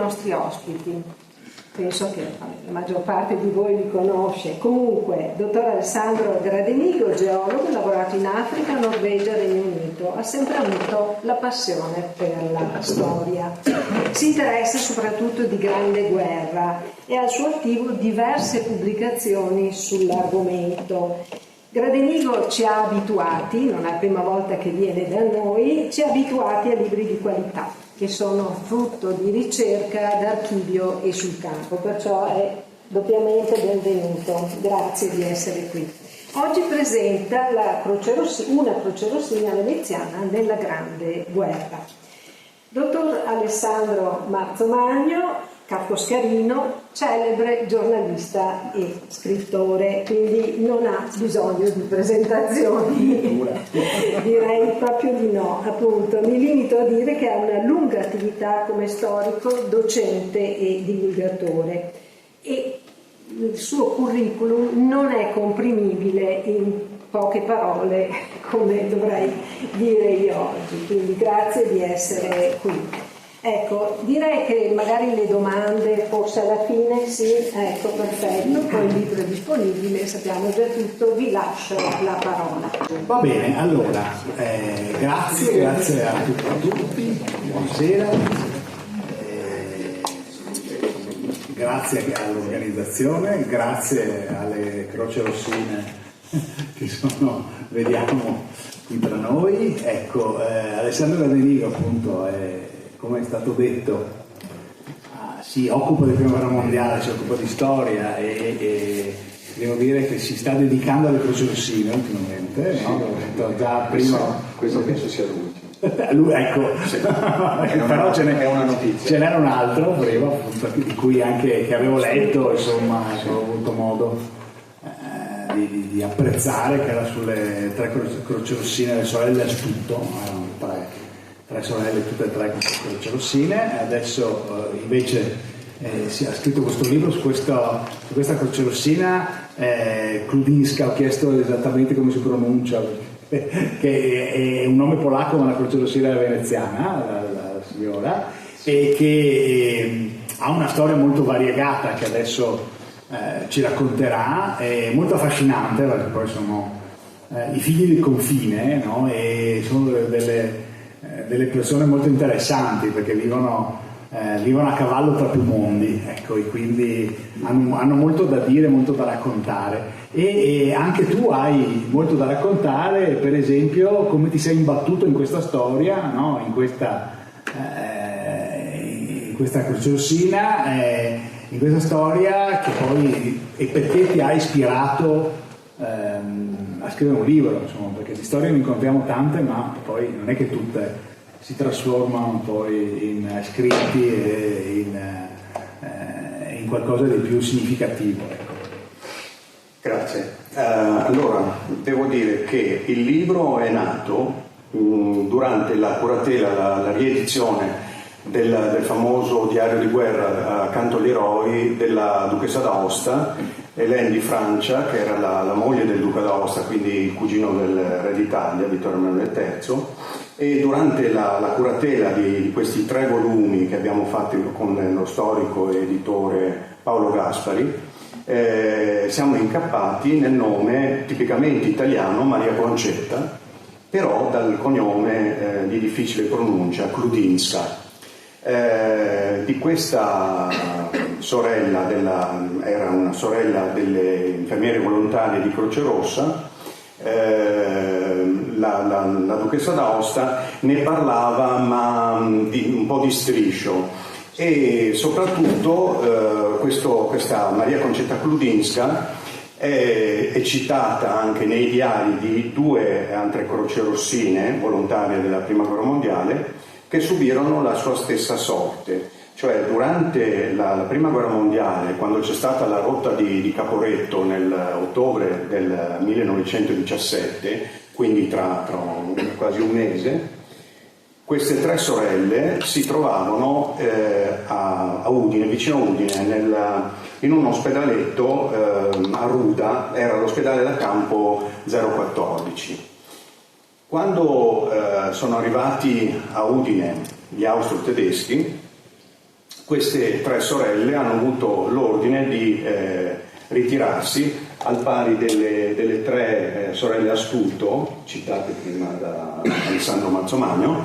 nostri ospiti. Penso che la maggior parte di voi li conosce. Comunque, dottor Alessandro Gradenigo, geologo, ha lavorato in Africa, Norvegia, Regno Unito, ha sempre avuto la passione per la storia. Si interessa soprattutto di Grande Guerra e ha al suo attivo diverse pubblicazioni sull'argomento. Gradenigo ci ha abituati, non è la prima volta che viene da noi, ci ha abituati a libri di qualità, che sono frutto di ricerca d'archivio e sul campo, perciò è doppiamente benvenuto. Grazie di essere qui. Oggi presenta una Croce Rossina veneziana nella Grande Guerra. Dottor Alessandro Marzomagno, Caposcarino, celebre giornalista e scrittore, quindi non ha bisogno di presentazioni. Direi proprio di no, appunto. Mi limito a dire che ha una lunga attività come storico, docente e divulgatore, e il suo curriculum non è comprimibile in poche parole come dovrei dire io oggi, quindi grazie di essere qui. Ecco, direi che magari le domande forse alla fine, sì, ecco, perfetto, poi il libro è disponibile, sappiamo già tutto, vi lascio la parola. Va bene, allora, grazie a tutti, buonasera, grazie all'organizzazione, grazie alle Croce Rossine che vediamo qui tra noi. Ecco, Alessandro Gradenigo appunto come è stato detto, si occupa di Prima Guerra Mondiale, si occupa di storia e devo dire che si sta dedicando alle Croci Rossine ultimamente, sì, no? Già prima... questo penso sia l'ultimo. Lui, ecco, sì. Però è una notizia. Ce n'era un altro prima, appunto, di cui anche che avevo letto, insomma, ho avuto modo di apprezzare, che era sulle 3 Croci Rossine, le sorelle Astuto, erano tre sorelle, tutte e 3 con Croce Rossine. Adesso invece si ha scritto questo libro su questa Croce Rossina, Kludinska, ho chiesto esattamente come si pronuncia, che è un nome polacco ma la Croce Rossina è veneziana, la signora, e che ha una storia molto variegata che adesso ci racconterà, è molto affascinante perché poi sono i figli del confine, no? E sono delle persone molto interessanti perché vivono a cavallo tra più mondi, ecco, e quindi hanno molto da dire, molto da raccontare, e anche tu hai molto da raccontare, per esempio come ti sei imbattuto in questa storia, no? in questa Croce Rossina, in questa storia che poi, e perché ti ha ispirato a scrivere un libro, insomma, perché di storie ne incontriamo tante, ma poi non è che tutte si trasformano poi in scritti e in qualcosa di più significativo. Ecco. Grazie. Allora, devo dire che il libro è nato durante la curatela, la riedizione del famoso diario di guerra Canto agli eroi della duchessa d'Aosta, Hélène di Francia, che era la moglie del duca d'Aosta, quindi il cugino del re d'Italia, Vittorio Emanuele III, e durante la curatela di questi 3 volumi che abbiamo fatto con lo storico e editore Paolo Gaspari, siamo incappati nel nome tipicamente italiano Maria Concetta, però dal cognome di difficile pronuncia, Kludinska. Di questa sorella, era una sorella delle infermiere volontarie di Croce Rossa, la duchessa d'Aosta ne parlava ma un po' di striscio, e soprattutto questa Maria Concetta Kludinska è citata anche nei diari di 2 altre Croce Rossine volontarie della Prima Guerra Mondiale che subirono la sua stessa sorte. Cioè durante la Prima Guerra Mondiale, quando c'è stata la rotta di Caporetto nell'ottobre del 1917, quindi tra quasi un mese, queste 3 sorelle si trovavano a Udine, vicino a Udine, in un ospedaletto a Ruda, era l'ospedale da campo 014. Quando sono arrivati a Udine gli austro-tedeschi, queste 3 sorelle hanno avuto l'ordine di ritirarsi, al pari delle 3 sorelle Astuto, citate prima da Alessandro Mazzomagno.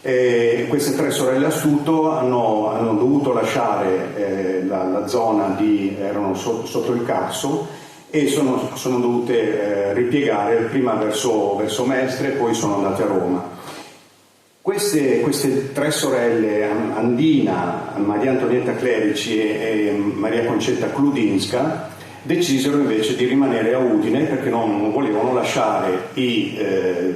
Queste 3 sorelle Astuto hanno dovuto lasciare la zona erano sotto il Carso e sono dovute ripiegare prima verso Mestre, poi sono andate a Roma. Queste 3 sorelle, Andina, Maria Antonietta Clerici e Maria Concetta Kludinska, decisero invece di rimanere a Udine perché non volevano lasciare i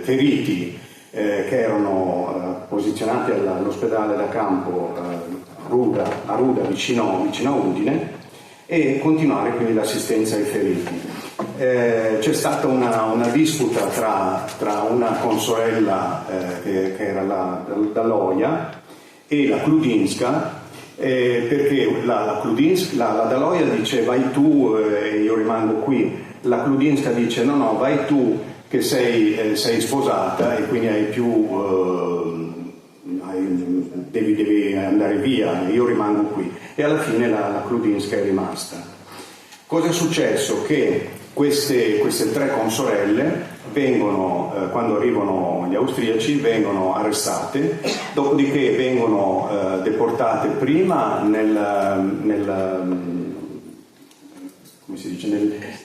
feriti che erano posizionati all'ospedale da campo a Ruda vicino a Udine e continuare quindi l'assistenza ai feriti. C'è stata una disputa tra una consorella che era la Daloia e la Kludinska, perché la Daloia dice vai tu e io rimango qui, la Kludinska dice no vai tu che sei sposata e quindi devi andare via, io rimango qui, e alla fine la Kludinska è rimasta. Cosa è successo? Che queste 3 consorelle quando arrivano gli austriaci, vengono arrestate, dopodiché vengono deportate prima come si dice,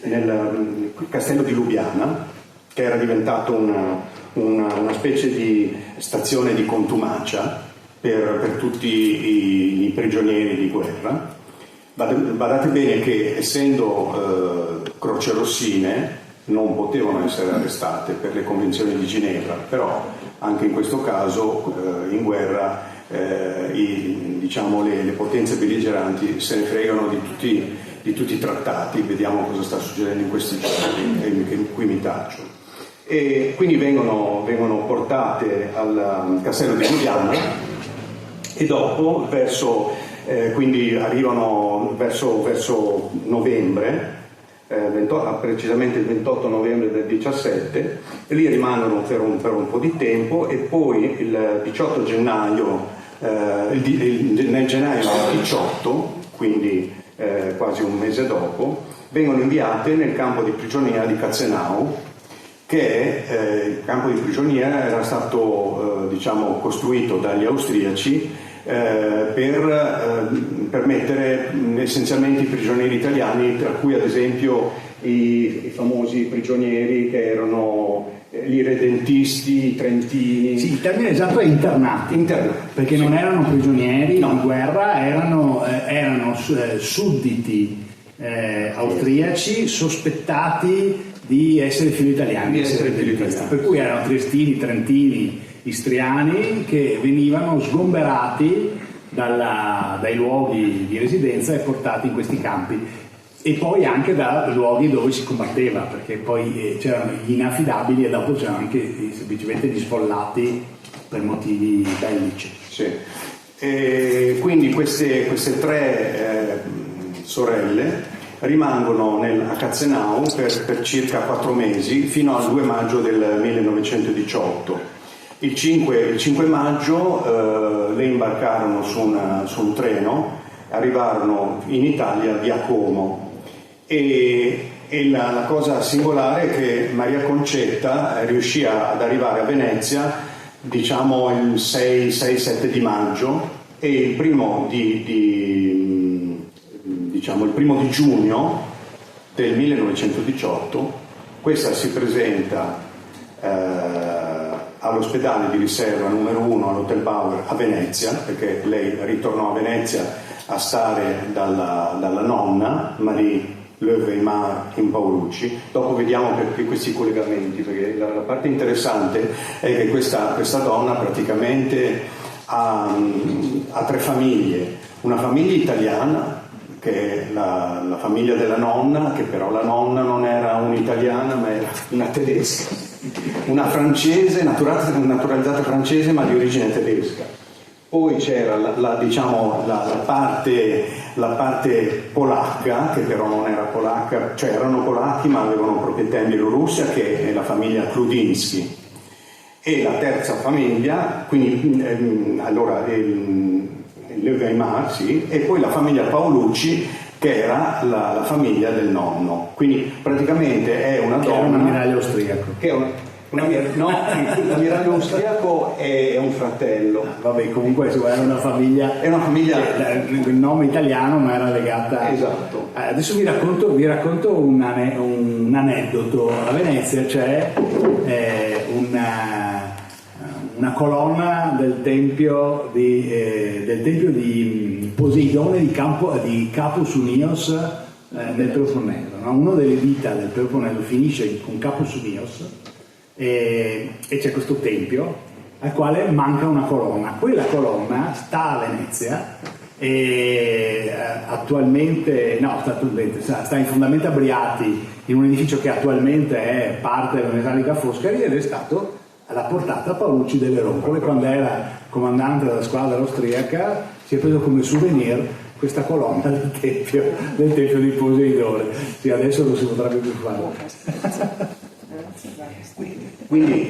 nel castello di Lubiana, che era diventato una specie di stazione di contumacia per tutti i prigionieri di guerra. Badate bene che essendo crocerossine non potevano essere arrestate per le convenzioni di Ginevra, però anche in questo caso in guerra le potenze belligeranti se ne fregano di tutti i trattati. Vediamo cosa sta succedendo in questi giorni, che qui mi taccio. E quindi vengono portate al castello di Lubiana e dopo quindi arrivano verso novembre, precisamente il 28 novembre del 17, e lì rimangono per un po' di tempo, e poi il 18 gennaio, nel gennaio del 18, quindi quasi un mese dopo, vengono inviate nel campo di prigionia di Katzenau, che il campo di prigionia era stato costruito dagli austriaci per mettere essenzialmente i prigionieri italiani, tra cui ad esempio i famosi prigionieri che erano gli irredentisti, i trentini. Sì, il termine esatto è internati, perché non erano prigionieri in guerra, erano sudditi austriaci sospettati di essere filo italiani, per cui erano triestini, trentini, istriani che venivano sgomberati dai luoghi di residenza e portati in questi campi, e poi anche da luoghi dove si combatteva, perché poi c'erano gli inaffidabili e dopo c'erano anche semplicemente gli sfollati per motivi bellici. Sì. E quindi queste 3 sorelle rimangono a Katzenau per circa 4 mesi, fino al 2 maggio del 1918. Il 5 maggio le imbarcarono su un treno, arrivarono in Italia via Como, e la cosa singolare è che Maria Concetta riuscì ad arrivare a Venezia il 6-7 di maggio, e il primo di giugno del 1918 questa si presenta all'ospedale di riserva numero 1 all'Hotel Bauer a Venezia, perché lei ritornò a Venezia a stare dalla nonna Marie Löweimar in Paolucci. Dopo vediamo perché questi collegamenti, perché la parte interessante è che questa donna praticamente ha 3 famiglie: una famiglia italiana, che è la famiglia della nonna, che però la nonna non era un'italiana ma era una tedesca, una francese, naturalizzata francese ma di origine tedesca. Poi c'era la parte polacca, che però non era polacca, cioè erano polacchi ma avevano proprietà in Bielorussia, che è la famiglia Kludinski. E la terza famiglia, quindi allora Le Weimar, sì, e poi la famiglia Paolucci, che era la famiglia del nonno. Quindi praticamente è una donna... Che era un ammiraglio austriaco. Che è no, l'ammiraglio austriaco è un fratello. Vabbè, comunque era una famiglia... È una famiglia... Il nome italiano ma era legata... Esatto. Adesso vi racconto un aneddoto. A Venezia c'è una colonna del tempio di Poseidone di Capus Unios nel Peloponneso. No? Una delle vita del Peloponneso finisce con Capus Unios e c'è questo tempio al quale manca una colonna. Quella colonna sta a Venezia e sta in Fondamenta Briati, in un edificio che attualmente è parte della Metallica Foscari, ed è stato l'ha portata Paolucci delle Roncole quando era comandante della squadra austriaca. Si è preso come souvenir questa colonna del tempio di Poseidone. Sì, adesso non si potrebbe più fare.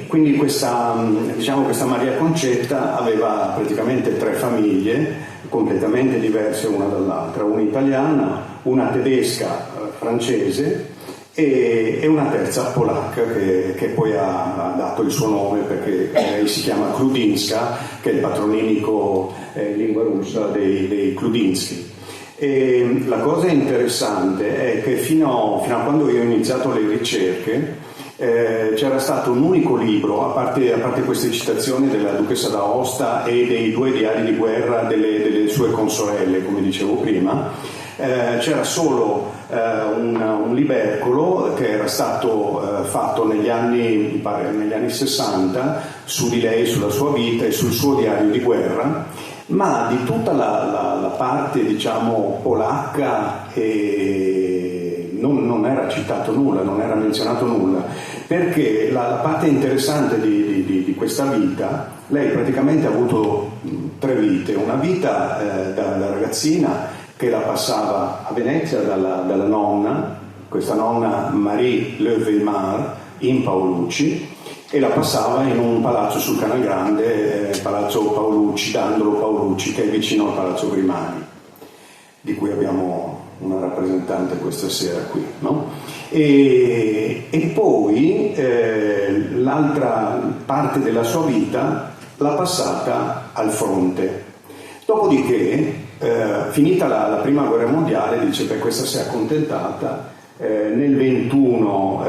Quindi questa Maria Concetta aveva praticamente 3 famiglie completamente diverse una dall'altra, una italiana, una tedesca, francese e una terza polacca che poi ha dato il suo nome perché lei si chiama Kludinska, che è il patronimico in lingua russa dei Kludinsky. E la cosa interessante è che fino a quando io ho iniziato le ricerche c'era stato un unico libro, a parte queste citazioni della duchessa d'Aosta e dei 2 diari di guerra delle sue consorelle, come dicevo prima, c'era solo un libercolo che era stato fatto negli anni 60 su di lei, sulla sua vita e sul suo diario di guerra, ma di tutta la parte polacca non era citato nulla, non era menzionato nulla, perché la parte interessante di questa vita, lei praticamente ha avuto 3 vite, una vita da ragazzina che la passava a Venezia dalla nonna, questa nonna Marie Le Weimar in Paolucci, e la passava in un palazzo sul Canal Grande, Palazzo Paolucci, D'Andolo Paolucci, che è vicino al Palazzo Grimani, di cui abbiamo una rappresentante questa sera qui, no? E poi l'altra parte della sua vita l'ha passata al fronte. Dopodiché, finita la prima guerra mondiale, dice che questa si è accontentata, nel 21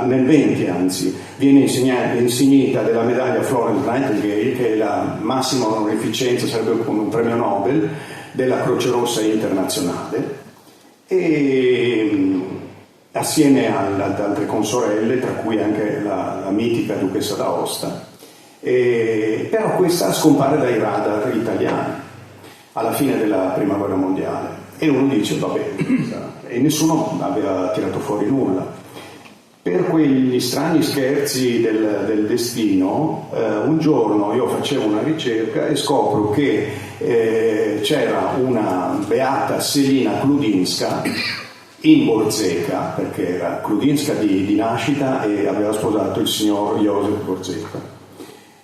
nel 20 anzi, viene insignita della medaglia Florence Nightingale, che è la massima onorificenza, sarebbe come un premio Nobel della Croce Rossa internazionale, e assieme ad altre consorelle, tra cui anche la mitica duchessa d'Aosta, però questa scompare dai radar italiani alla fine della prima guerra mondiale, e uno dice vabbè, e nessuno aveva tirato fuori nulla. Per quegli strani scherzi del destino, un giorno io facevo una ricerca e scopro che c'era una beata Selina Kludinska in Borzeca, perché era Kludinska di nascita e aveva sposato il signor Josef Borzeca.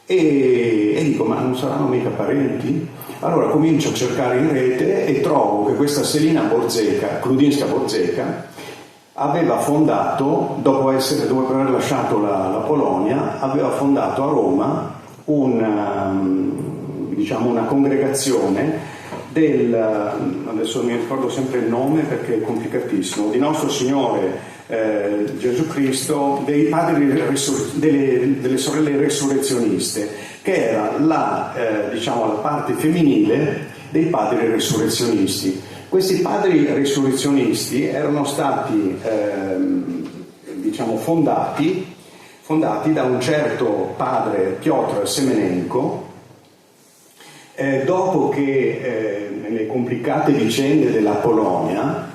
E dico, ma non saranno mica parenti? Allora comincio a cercare in rete e trovo che questa Selina Borzeca, Kludinska Borzeca, aveva fondato, dopo aver lasciato la Polonia, aveva fondato a Roma una congregazione adesso mi ricordo sempre il nome perché è complicatissimo, di Nostro Signore Gesù Cristo, dei padri delle sorelle resurrezioniste, che era la parte femminile dei padri resurrezionisti. Questi padri resurrezionisti erano stati fondati da un certo padre Piotr Semenenko, dopo che nelle complicate vicende della Polonia,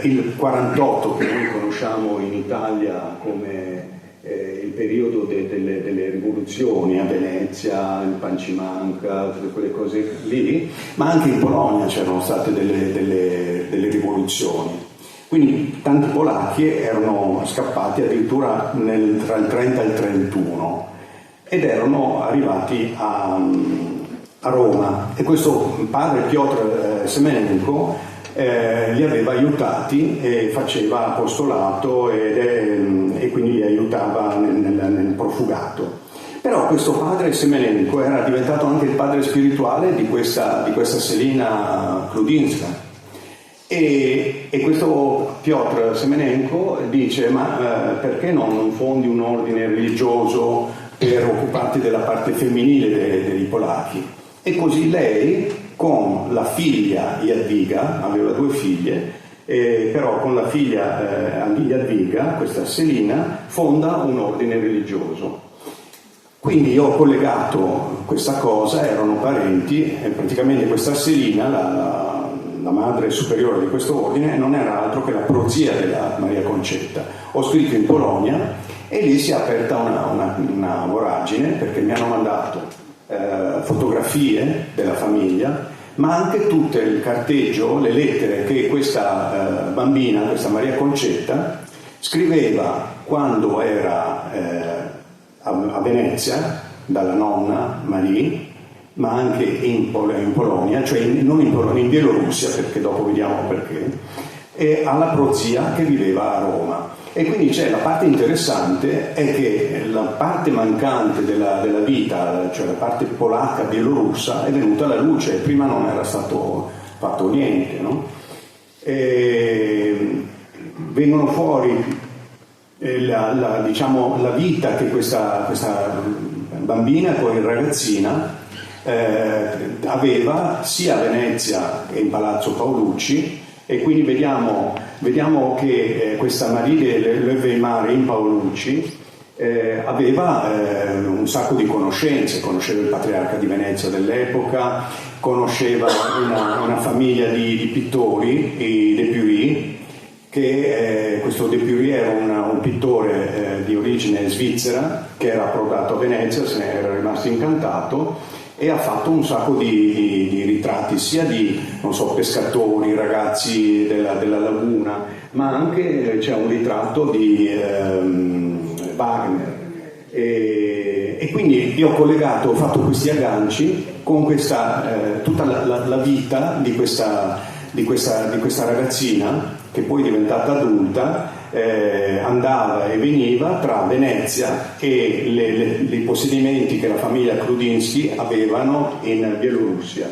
il 48, che noi conosciamo in Italia come il periodo delle rivoluzioni a Venezia, il Pancimanca, tutte quelle cose lì, ma anche in Polonia c'erano state delle rivoluzioni. Quindi tanti polacchi erano scappati addirittura tra il 30 e il 31 ed erano arrivati a Roma, e questo padre Piotr Semenenko li aveva aiutati e faceva apostolato e quindi li aiutava nel profugato. Però questo padre Semenenko era diventato anche il padre spirituale di questa Selina Kludinska. E questo Piotr Semenenko dice: ma perché non fondi un ordine religioso per occuparti della parte femminile dei polacchi? E così lei, con la figlia Jadwiga, aveva 2 figlie, però con la figlia Jadwiga, questa Selina, fonda un ordine religioso. Quindi io ho collegato questa cosa, erano parenti, e praticamente questa Selina, la madre superiore di questo ordine, non era altro che la prozia della Maria Concetta. Ho scritto in Polonia e lì si è aperta una voragine, perché mi hanno mandato fotografie della famiglia, ma anche tutto il carteggio, le lettere che questa bambina, questa Maria Concetta, scriveva quando era a Venezia dalla nonna Marie, ma anche in Polonia, cioè non in Polonia, in Bielorussia, perché dopo vediamo perché, e alla prozia che viveva a Roma. E quindi c'è la parte interessante, è che la parte mancante della vita, cioè la parte polacca bielorussa, è venuta alla luce, prima non era stato fatto niente, no? E vengono fuori la vita che questa bambina, poi ragazzina, aveva sia a Venezia che in Palazzo Paolucci. E quindi vediamo che questa Marie Le Weimar in Paolucci aveva un sacco di conoscenze, conosceva il patriarca di Venezia dell'epoca, conosceva una famiglia di pittori, i De Pury, che questo De Pury era un pittore di origine svizzera che era approdato a Venezia, se ne era rimasto incantato, e ha fatto un sacco di ritratti sia di, non so, pescatori, ragazzi della laguna, ma anche c'è un ritratto di Wagner. E quindi io ho fatto questi agganci con tutta la vita di questa ragazzina, che poi è diventata adulta, andava e veniva tra Venezia e i possedimenti che la famiglia Kludinski avevano in Bielorussia.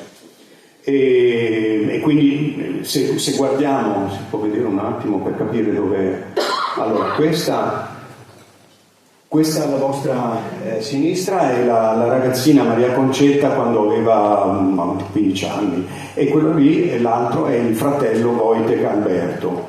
E quindi se guardiamo, si può vedere un attimo per capire dove. Allora, questa alla vostra sinistra è la ragazzina Maria Concetta quando aveva 15 anni, e quello lì, l'altro, è il fratello Wojtek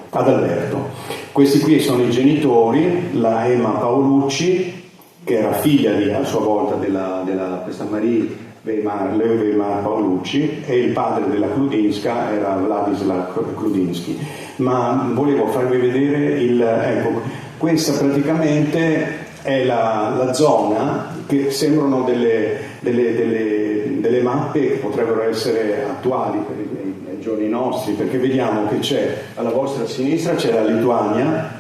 Adalberto. Questi qui sono i genitori, la Emma Paolucci, che era figlia a sua volta della questa Marie Weimar Paolucci, e il padre della Kludinska era Władysław Kludiński. Ma volevo farvi vedere ecco, questa praticamente è la zona, che sembrano delle mappe che potrebbero essere attuali per i giorni nostri, perché vediamo che c'è alla vostra sinistra c'è la Lituania,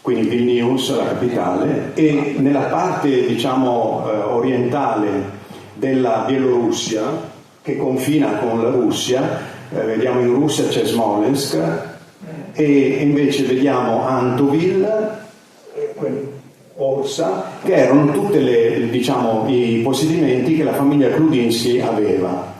quindi Vilnius, la capitale, e nella parte orientale della Bielorussia, che confina con la Russia, vediamo in Russia c'è Smolensk, e invece vediamo Antovil, Orsa, che erano tutte i possedimenti che la famiglia Kludinski aveva.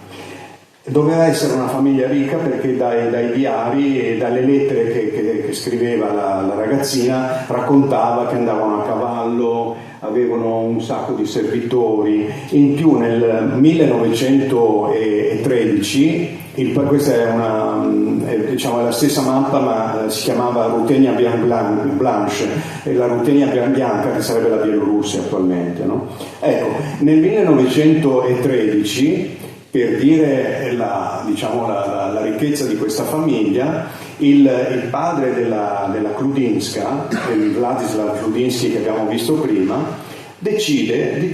Doveva essere una famiglia ricca, perché dai diari e dalle lettere che scriveva la ragazzina raccontava che andavano a cavallo, avevano un sacco di servitori. In più nel 1913, questa è la stessa mappa, ma si chiamava Rutenia Blanche, e la Rutenia bianca che sarebbe la Bielorussia attualmente, no? Ecco, nel 1913, per dire la ricchezza di questa famiglia, il padre della Kludinska, il Władysław Kludiński che abbiamo visto prima, decide di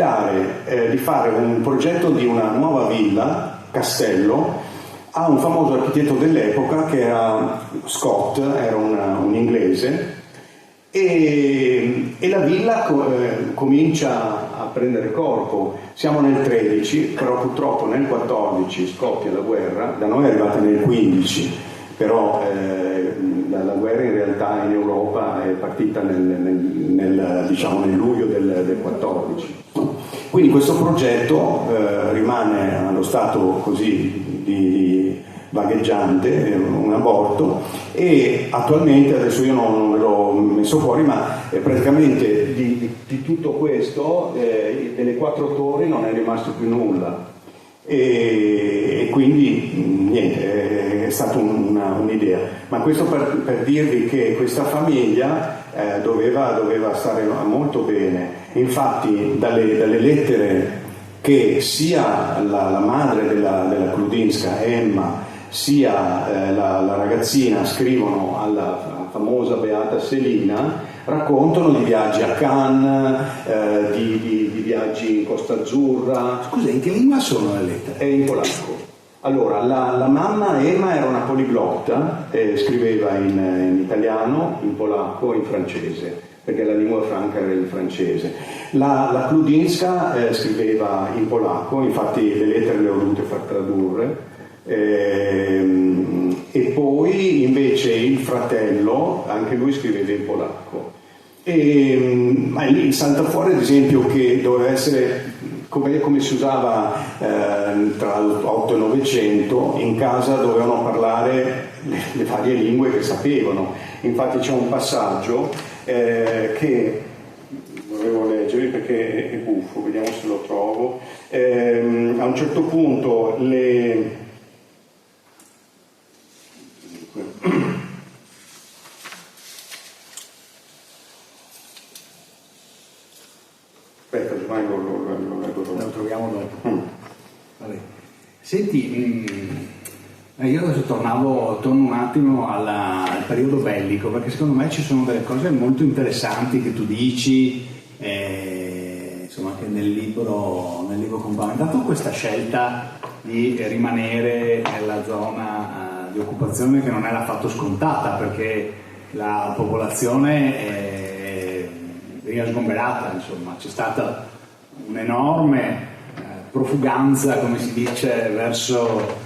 fare un progetto di una nuova villa, castello, a un famoso architetto dell'epoca che era Scott, era un inglese, e la villa comincia a prendere corpo. Siamo nel 13, però purtroppo nel 14 scoppia la guerra, da noi è arrivata nel 15, però la guerra in realtà in Europa è partita diciamo, nel luglio del 14. Quindi questo progetto rimane allo stato così di vagheggiante, un aborto, e attualmente, adesso io non ve l'ho messo fuori, ma praticamente di tutto questo, delle 4 torri non è rimasto più nulla, e quindi niente, è stata un'idea. Ma questo per dirvi che questa famiglia doveva stare molto bene. Infatti dalle lettere che sia la madre della Kludinska, Emma, sia la ragazzina scrivono alla famosa beata Selina, raccontano di viaggi a Cannes, di viaggi in Costa Azzurra. Scusa, in che lingua sono le lettere? È in polacco. Allora, la mamma Emma era una poliglotta, scriveva in italiano, in polacco e in francese, perché la lingua franca era il francese. La Kludinska scriveva in polacco, infatti le lettere le ho dovute far tradurre, e poi invece il fratello, anche lui scriveva in polacco. Ma lì salta fuori ad esempio che doveva essere come si usava tra l'8 e il 900, in casa dovevano parlare le varie lingue che sapevano. Infatti c'è un passaggio che dovevo leggervi perché è buffo, vediamo se lo trovo. A un certo punto aspetta, Giovanni, lo troviamo dopo. Vabbè. Senti, io adesso torno un attimo al periodo bellico, perché secondo me ci sono delle cose molto interessanti che tu dici, insomma, che nel libro compare. Intanto questa scelta di rimanere nella zona di occupazione, che non era affatto scontata, perché la popolazione veniva sgomberata, insomma, c'è stata un'enorme profuganza, come si dice, verso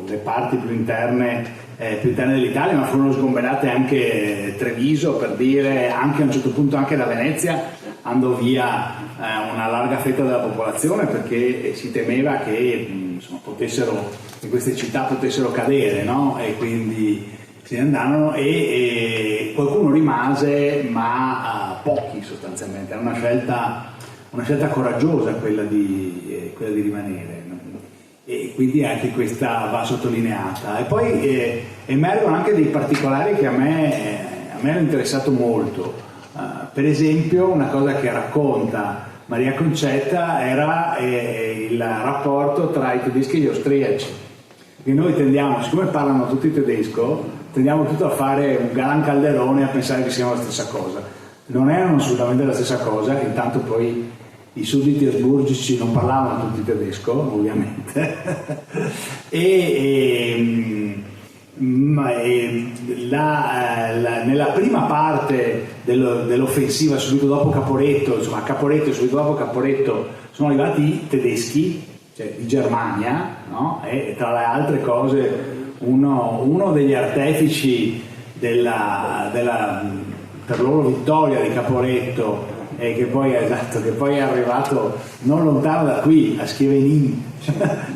le parti più interne dell'Italia, ma furono sgomberate anche Treviso, per dire, anche a un certo punto anche da Venezia andò via una larga fetta della popolazione, perché si temeva che insomma, che queste città potessero cadere, no? E quindi se ne andarono, e qualcuno rimase, ma pochi sostanzialmente. Era una scelta coraggiosa quella di rimanere, no? E quindi anche questa va sottolineata. E poi emergono anche dei particolari che a me hanno interessato molto. Per esempio, una cosa che racconta Maria Concetta era il rapporto tra i tedeschi e gli austriaci, che noi tendiamo, siccome parlano tutti tedesco, tendiamo tutto a fare un Galan Calderone, a pensare che siano la stessa cosa. Non erano assolutamente la stessa cosa. Intanto poi i sudditi asburgici non parlavano tutti tedesco, ovviamente, nella prima parte dell'offensiva, subito dopo Caporetto, insomma a Caporetto e subito dopo Caporetto sono arrivati i tedeschi, cioè di Germania, no? E tra le altre cose uno degli artefici per loro vittoria di Caporetto, che poi è arrivato non lontano da qui, a Scheveningen,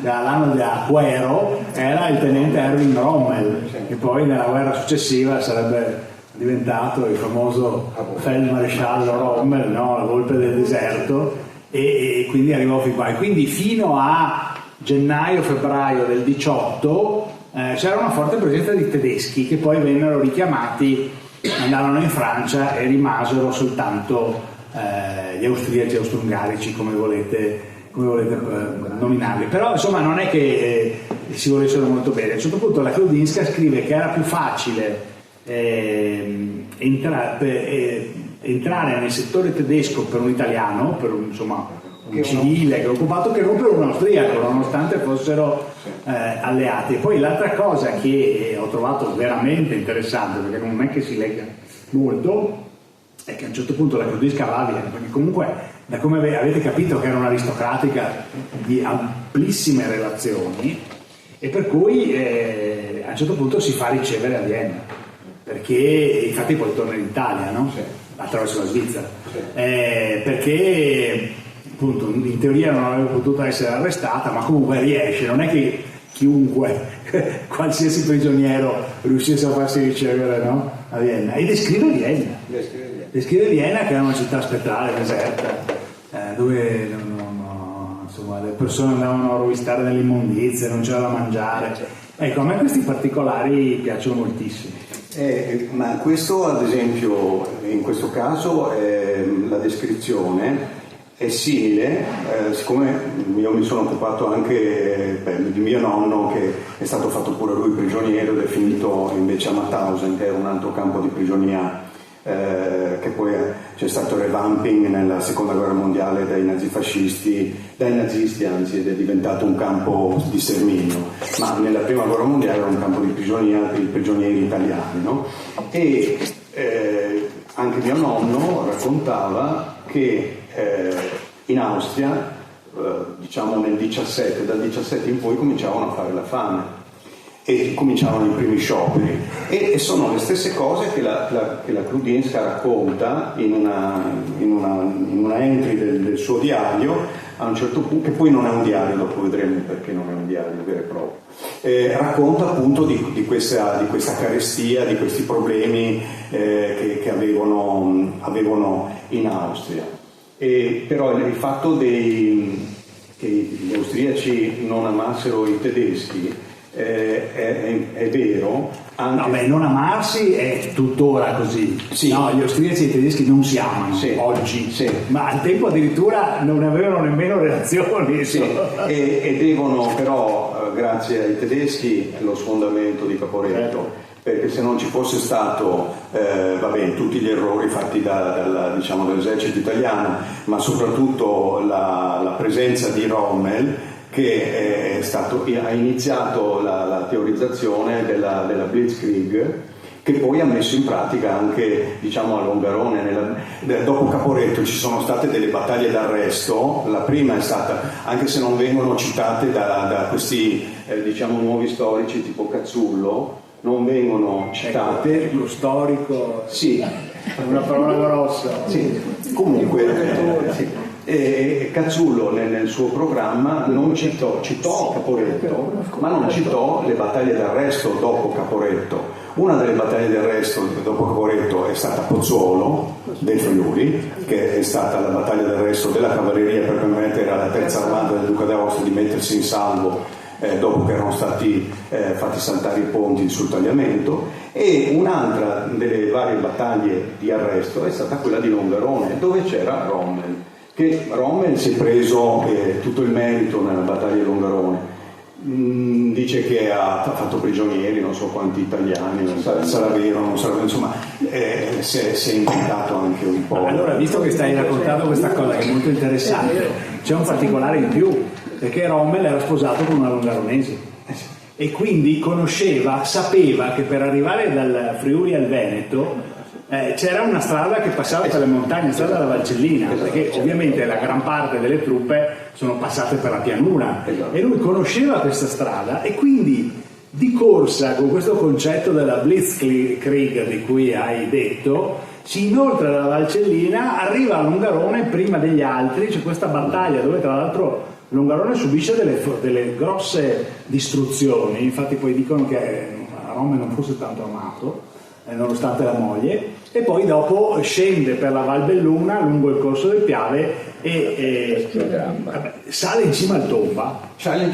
dall'anno di Aquero, era il tenente Erwin Rommel, che poi nella guerra successiva sarebbe diventato il famoso feldmaresciallo Rommel, no? La volpe del deserto, e quindi arrivò fin qua. E quindi fino a gennaio-febbraio del 18 c'era una forte presenza di tedeschi, che poi vennero richiamati, andarono in Francia e rimasero soltanto gli austriaci, austro-ungarici, come volete nominarli. Però insomma non è che si volessero molto bene. A un certo punto la Kludinska scrive che era più facile entrare nel settore tedesco per un italiano, per un civile che è occupato, che non per un austriaco, nonostante fossero alleati. E poi l'altra cosa che ho trovato veramente interessante, perché non è che si legga molto, è che a un certo punto la Kludinska va via, perché comunque da come avete capito che era un'aristocratica di amplissime relazioni, e per cui a un certo punto si fa ricevere a Vienna, perché infatti poi torna in Italia, no? Sì. Attraverso la Svizzera, Sì. Perché appunto in teoria non avrebbe potuto essere arrestata, ma comunque riesce, non è che chiunque, qualsiasi prigioniero riuscisse a farsi ricevere, no? A Vienna, e descrive Vienna che è una città spettrale, deserta, dove insomma, le persone andavano a rovistare nell'immondizia, non c'era da mangiare. Ecco, a me questi particolari piacciono moltissimo. Ma questo, ad esempio, in questo caso la descrizione è simile, siccome io mi sono occupato anche di mio nonno, che è stato fatto pure lui prigioniero ed è finito invece a Mauthausen, che era un altro campo di prigionia, che poi c'è stato il revamping nella seconda guerra mondiale dai nazisti anzi, ed è diventato un campo di sterminio, ma nella prima guerra mondiale era un campo di prigionia per i prigionieri italiani, no? E anche mio nonno raccontava che in Austria, diciamo dal 17 in poi cominciavano a fare la fame e cominciavano i primi scioperi, e sono le stesse cose che la Kludinska racconta in una entry del suo diario a un certo punto, che poi non è un diario, dopo vedremo perché non è un diario vero e proprio. Racconta appunto di questa carestia, di questi problemi che avevano in Austria. Però il fatto che gli austriaci non amassero i tedeschi è vero. Anche... No, beh, non amarsi è tuttora così. Sì. No, gli austriaci e i tedeschi non si amano, sì, oggi, sì, ma al tempo addirittura non avevano nemmeno relazioni. Sì. E devono però, grazie ai tedeschi, lo sfondamento di Caporetto. Perché se non ci fosse stato tutti gli errori fatti dall'esercito italiano, ma soprattutto la presenza di Rommel, che ha iniziato la teorizzazione della Blitzkrieg, che poi ha messo in pratica anche a Longarone. Dopo Caporetto ci sono state delle battaglie d'arresto. La prima è stata, anche se non vengono citate da questi nuovi storici tipo Cazzullo, non vengono citate. Ecco, lo storico, sì, è una parola grossa. Sì, comunque sì. Cazzullo nel suo programma non citò Caporetto, ma non citò le battaglie d'arresto dopo Caporetto. Una delle battaglie d'arresto dopo Caporetto è stata Pozzuolo del Friuli, che è stata la battaglia d'arresto della cavalleria per permettere alla terza armata del Duca d'Aosta di mettersi in salvo dopo che erano stati fatti saltare i ponti sul tagliamento. E un'altra delle varie battaglie di arresto è stata quella di Longarone, dove c'era Rommel, che Rommel si è preso tutto il merito nella battaglia di Longarone. Dice che ha fatto prigionieri non so quanti italiani, sarà vero, non sarà vero, insomma si è inventato anche un po'. Allora, visto che stai raccontando questa cosa che è molto interessante, c'è un particolare in più, perché Rommel era sposato con una longaronese e quindi sapeva che per arrivare dal Friuli al Veneto c'era una strada che passava per le montagne, strada della Valcellina, perché ovviamente la gran parte delle truppe sono passate per la pianura, e lui conosceva questa strada, e quindi di corsa, con questo concetto della Blitzkrieg di cui hai detto, si inoltra dalla Valcellina, arriva a Longarone prima degli altri. C'è questa battaglia dove tra l'altro Longarone subisce delle grosse distruzioni, infatti poi dicono che Rommel non fosse tanto amato nonostante la moglie, e poi dopo scende per la Val Belluna lungo il corso del Piave e sale in cima al Tomba. Sale in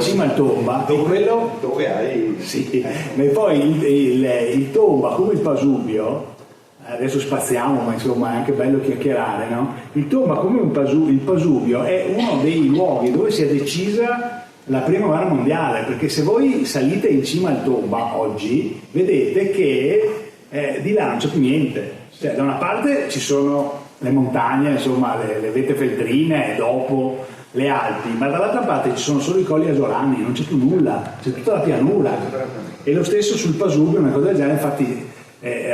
cima al Tomba, e quello dove hai sì, ma poi il Tomba, come il Pasubio, adesso spaziamo, ma insomma è anche bello chiacchierare, no? Il Tomba, come il Pasubio, è uno dei luoghi dove si è decisa la prima guerra mondiale, perché se voi salite in cima al Tomba oggi vedete che di là non c'è più niente, cioè da una parte ci sono le montagne, insomma le vette feltrine, e dopo le Alpi, ma dall'altra parte ci sono solo i colli asolani, non c'è più nulla, c'è tutta la pianura. E lo stesso sul Pasubio, una cosa del genere. Infatti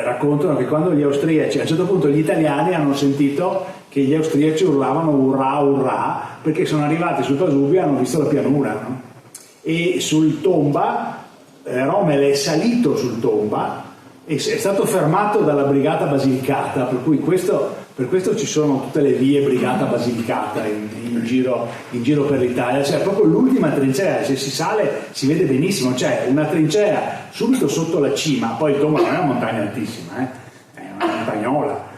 raccontano che quando gli austriaci, a un certo punto gli italiani hanno sentito che gli austriaci urlavano urrà urrà perché sono arrivati sul Pasubio e hanno visto la pianura, no? E sul Tomba Rommel è salito sul Tomba e è stato fermato dalla brigata Basilicata, per cui per questo ci sono tutte le vie brigata Basilicata in giro per l'Italia. Cioè proprio l'ultima trincea, se si sale si vede benissimo, c'è una trincea subito sotto la cima, poi il Tomba non è una montagna altissima, è una montagnola,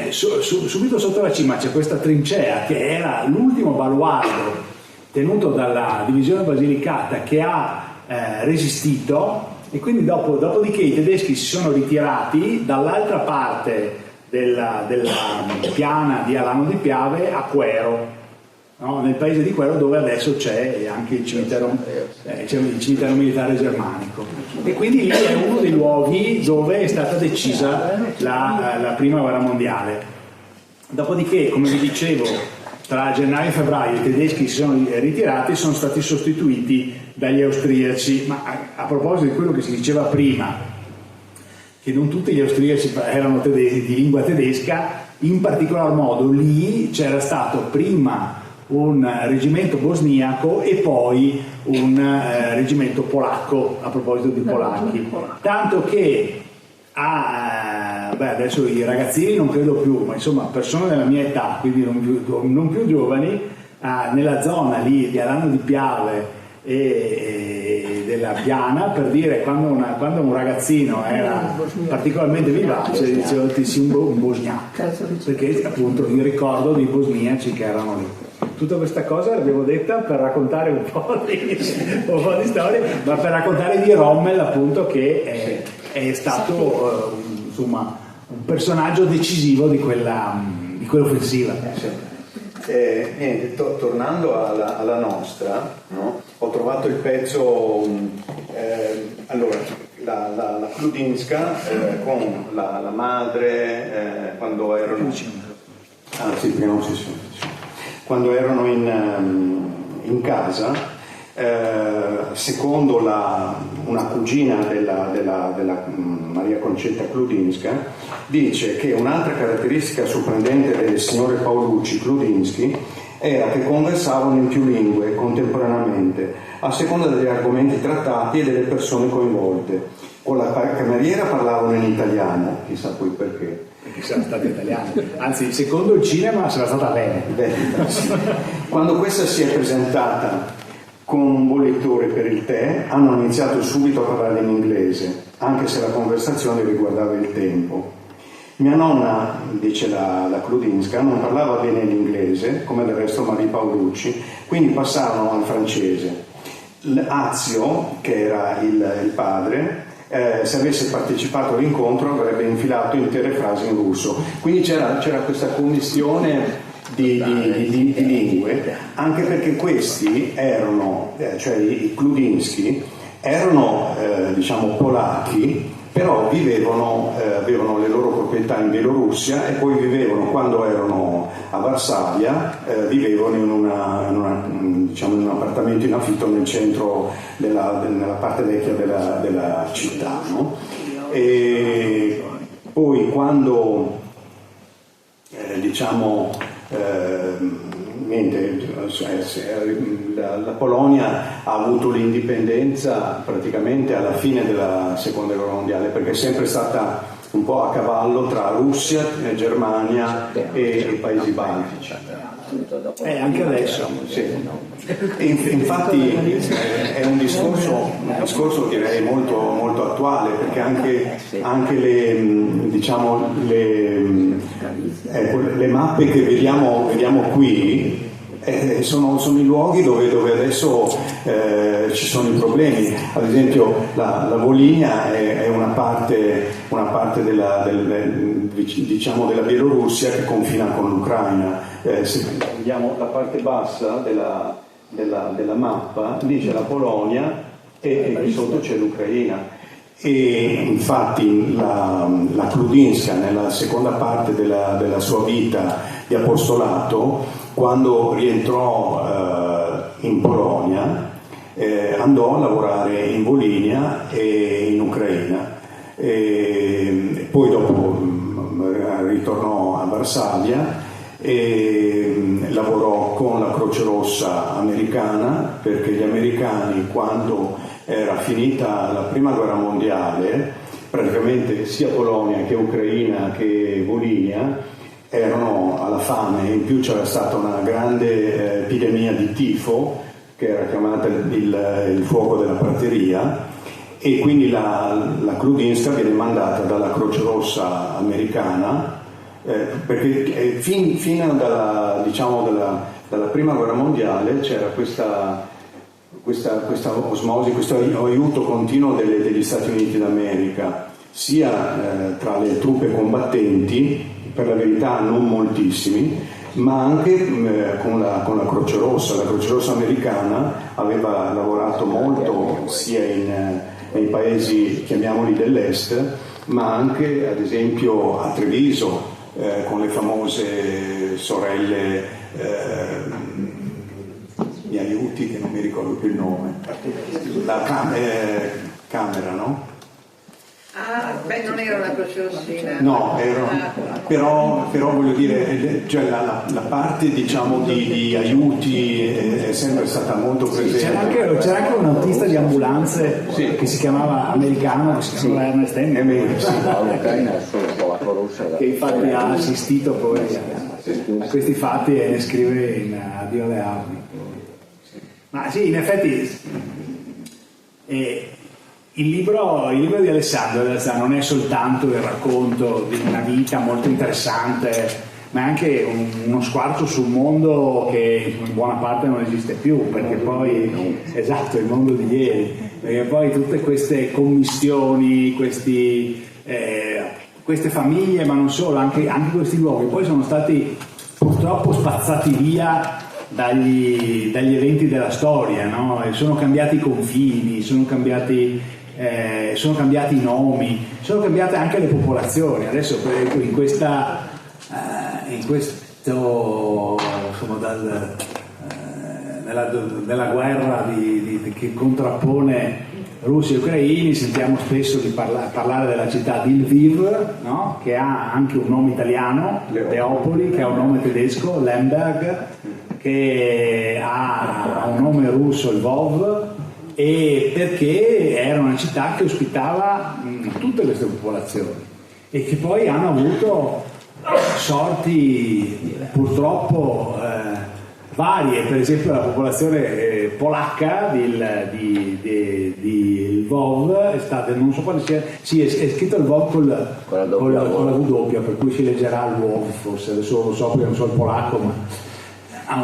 subito sotto la cima c'è questa trincea che era l'ultimo baluardo tenuto dalla divisione Basilicata che ha resistito, e quindi dopodiché i tedeschi si sono ritirati dall'altra parte della piana di Alano di Piave a Quero, no? Nel paese di Quero, dove adesso c'è anche il cimitero militare germanico, e quindi lì è uno dei luoghi dove è stata decisa la prima guerra mondiale. Dopodiché, come vi dicevo, tra gennaio e febbraio i tedeschi si sono ritirati, sono stati sostituiti dagli austriaci. Ma a proposito di quello che si diceva prima, che non tutti gli austriaci erano tedeschi, di lingua tedesca, in particolar modo lì c'era stato prima un reggimento bosniaco e poi un reggimento polacco, a proposito di polacchi, tanto che adesso i ragazzini non credo più, ma insomma persone della mia età, quindi non più giovani, nella zona lì di Alano di Piave e della Piana, per dire, quando un ragazzino era particolarmente vivace diceva un bosniaco, perché appunto il ricordo dei bosniaci che erano lì. Tutta questa cosa l'abbiamo detta per raccontare un po' di storie, ma per raccontare di Rommel, appunto, che è stato insomma un personaggio decisivo di quell'offensiva. Niente, tornando alla nostra, no? Ho trovato il pezzo, allora la Kludinska con la madre quando erano quando erano in casa, secondo una cugina della Maria Concetta Kludinska, dice che un'altra caratteristica sorprendente del signore Paolucci Kludinsky era che conversavano in più lingue contemporaneamente, a seconda degli argomenti trattati e delle persone coinvolte. Con la cameriera parlavano in italiano, chissà poi perché. Perché sarà stata italiana, anzi secondo il cinema sarà stata veneta. Quando questa si è presentata con un bollettore per il tè, hanno iniziato subito a parlare in inglese, anche se la conversazione riguardava il tempo. Mia nonna, dice la Kludinska, non parlava bene l'inglese, come del resto Marie Paolucci, quindi passarono al francese. Azio, che era il padre, se avesse partecipato all'incontro avrebbe infilato intere frasi in russo. Quindi c'era questa commistione di lingue, anche perché questi erano, cioè i Kludinsky, erano diciamo polacchi, però avevano le loro proprietà in Bielorussia e poi vivevano, quando erano a Varsavia, vivevano in un appartamento in affitto nel centro nella parte vecchia della città, no? E poi quando la Polonia ha avuto l'indipendenza praticamente alla fine della seconda guerra mondiale, perché è sempre stata un po' a cavallo tra Russia, Germania e i paesi baltici. Anche adesso. Sì. E infatti è un discorso direi molto, molto attuale, perché anche le mappe che vediamo qui sono i luoghi dove adesso ci sono i problemi. Ad esempio la Volhynia è una parte della Bielorussia che confina con l'Ucraina. Se vediamo la parte bassa della mappa, lì c'è la Polonia e sotto c'è l'Ucraina. E infatti la Kludinska, nella seconda parte della sua vita di apostolato, quando rientrò in Polonia, andò a lavorare in Volhynia e in Ucraina. ritornò a Varsavia e lavorò con la Croce Rossa americana, perché gli americani, quando era finita la prima guerra mondiale, praticamente sia Polonia che Ucraina che Volinia erano alla fame, in più c'era stata una grande epidemia di tifo che era chiamata il fuoco della prateria, e quindi la Krudinska viene mandata dalla Croce Rossa americana, perché fino dalla prima guerra mondiale c'era questa osmosi, questo aiuto continuo degli Stati Uniti d'America, sia tra le truppe combattenti, per la verità non moltissimi, ma anche con la Croce Rossa. La Croce Rossa americana aveva lavorato molto sia nei paesi, chiamiamoli, dell'est, ma anche ad esempio a Treviso, con le famose sorelle, mi aiuti che non mi ricordo più il nome, la Camera, no? Non era una Croce Rossina. No, però voglio dire, cioè la parte diciamo di aiuti è sempre stata molto presente. C'era anche un autista di ambulanze che si chiamava americano, che si chiamava Ernest Hemingway, che infatti ha assistito poi a questi fatti e ne scrive in Addio alle armi. Ma sì, in effetti il libro di Alessandro non è soltanto il racconto di una vita molto interessante, ma è anche uno squarcio sul mondo che in buona parte non esiste più, perché poi, esatto, il mondo di ieri, perché poi tutte queste commistioni, queste famiglie, ma non solo, anche questi luoghi, poi sono stati purtroppo spazzati via dagli eventi della storia, no? E sono cambiati i confini, sono cambiati i nomi, sono cambiate anche le popolazioni. Adesso nella guerra che contrappone russi e ucraini sentiamo spesso parlare della città di Lviv, no? Che ha anche un nome italiano, Leopoli, che ha un nome tedesco, Lemberg, che ha un nome russo, Lvov, e perché era una città che ospitava tutte queste popolazioni e che poi hanno avuto sorti purtroppo varie. Per esempio la popolazione polacca di Lvov è stata, non so quale sia, è scritto Lvov con la W, per cui si leggerà Lvov, forse, adesso lo so perché non so il polacco, ma ha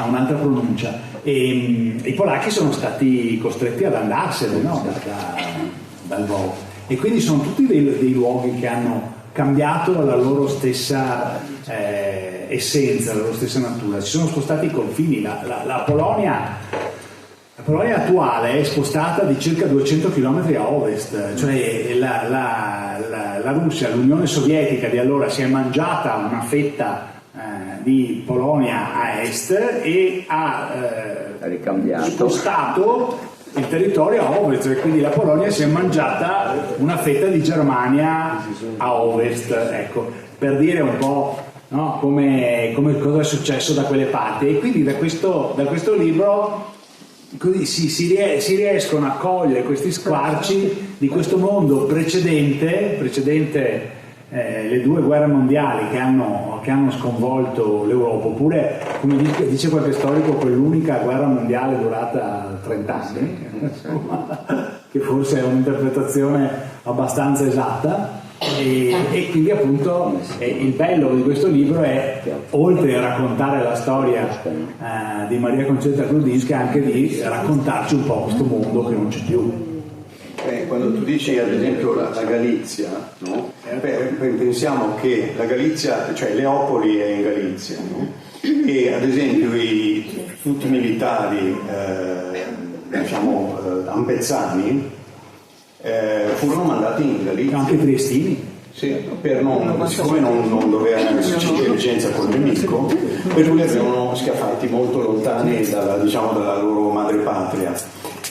un'altra pronuncia. E i polacchi sono stati costretti ad andarsene, no? da Lvov, e quindi sono tutti dei luoghi che hanno cambiato la loro stessa essenza, la loro stessa natura, si sono spostati i confini. La Polonia attuale è spostata di circa 200 km a ovest, cioè la Russia, l'Unione Sovietica di allora si è mangiata una fetta di Polonia a est e ha spostato il territorio a ovest, e quindi la Polonia si è mangiata una fetta di Germania a ovest, ecco, per dire un po', no, come cosa è successo da quelle parti. E quindi da questo libro così si riescono a cogliere questi squarci di questo mondo precedente le due guerre mondiali che hanno sconvolto l'Europa, oppure, come dice qualche storico, quell'unica guerra mondiale durata 30 anni, che forse è un'interpretazione abbastanza esatta. E quindi appunto il bello di questo libro è, oltre a raccontare la storia di Maria Concetta Krudinska, anche di raccontarci un po' questo mondo che non c'è più. Quando tu dici ad esempio la Galizia, no? Pensiamo che la Galizia, cioè Leopoli è in Galizia, no? E ad esempio tutti i militari ampezzani furono mandati in Galizia. Anche i triestini. Sì, siccome non doveva esserci intelligenza col nemico, per cui li avevano schiaffati molto lontani dalla loro madrepatria,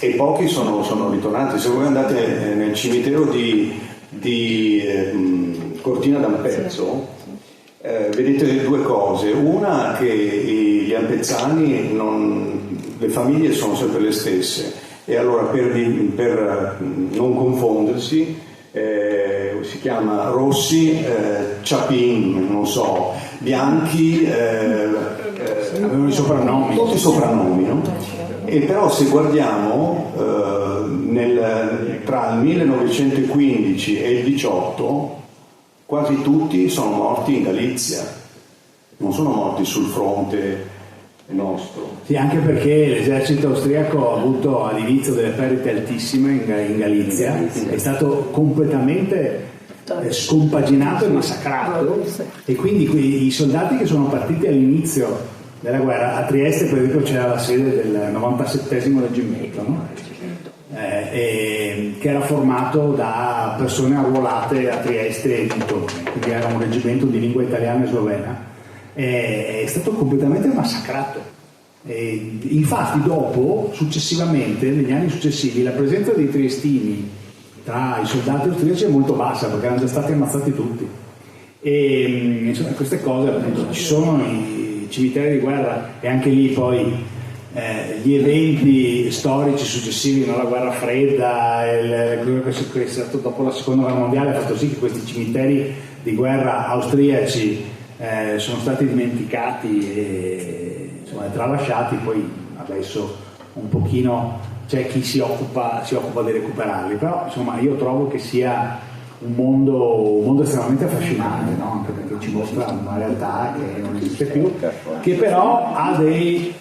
e pochi sono ritornati. Se voi andate nel cimitero di di Cortina d'Ampezzo, vedete due cose. Una, che gli ampezzani, le famiglie sono sempre le stesse, e allora per non confondersi si chiama Rossi, Chapin, non so, Bianchi, avevano i soprannomi. Tutti i soprannomi, no? E però se guardiamo tra il 1915 e il 18, quasi tutti sono morti in Galizia, non sono morti sul fronte nostro. Sì, anche perché l'esercito austriaco ha avuto all'inizio delle perdite altissime in Galizia, è stato completamente scompaginato e massacrato, e quindi i soldati che sono partiti all'inizio della guerra, a Trieste per esempio c'era la sede del 97esimo reggimento, no? Che era formato da persone arruolate a Trieste e dintorni, quindi era un reggimento di lingua italiana e slovena. È stato completamente massacrato. Infatti dopo, successivamente, negli anni successivi, la presenza dei triestini tra i soldati austriaci è molto bassa, perché erano già stati ammazzati tutti. E insomma, queste cose, appunto, ci sono i cimiteri di guerra, e anche lì poi gli eventi storici successivi, no? La guerra fredda, quello che è stato dopo la seconda guerra mondiale, ha fatto sì che questi cimiteri di guerra austriaci sono stati dimenticati e insomma, tralasciati. Poi adesso un pochino c'è chi si occupa di recuperarli, però insomma io trovo che sia un mondo estremamente affascinante, no? Anche perché ci mostra una realtà che non esiste più, che però ha dei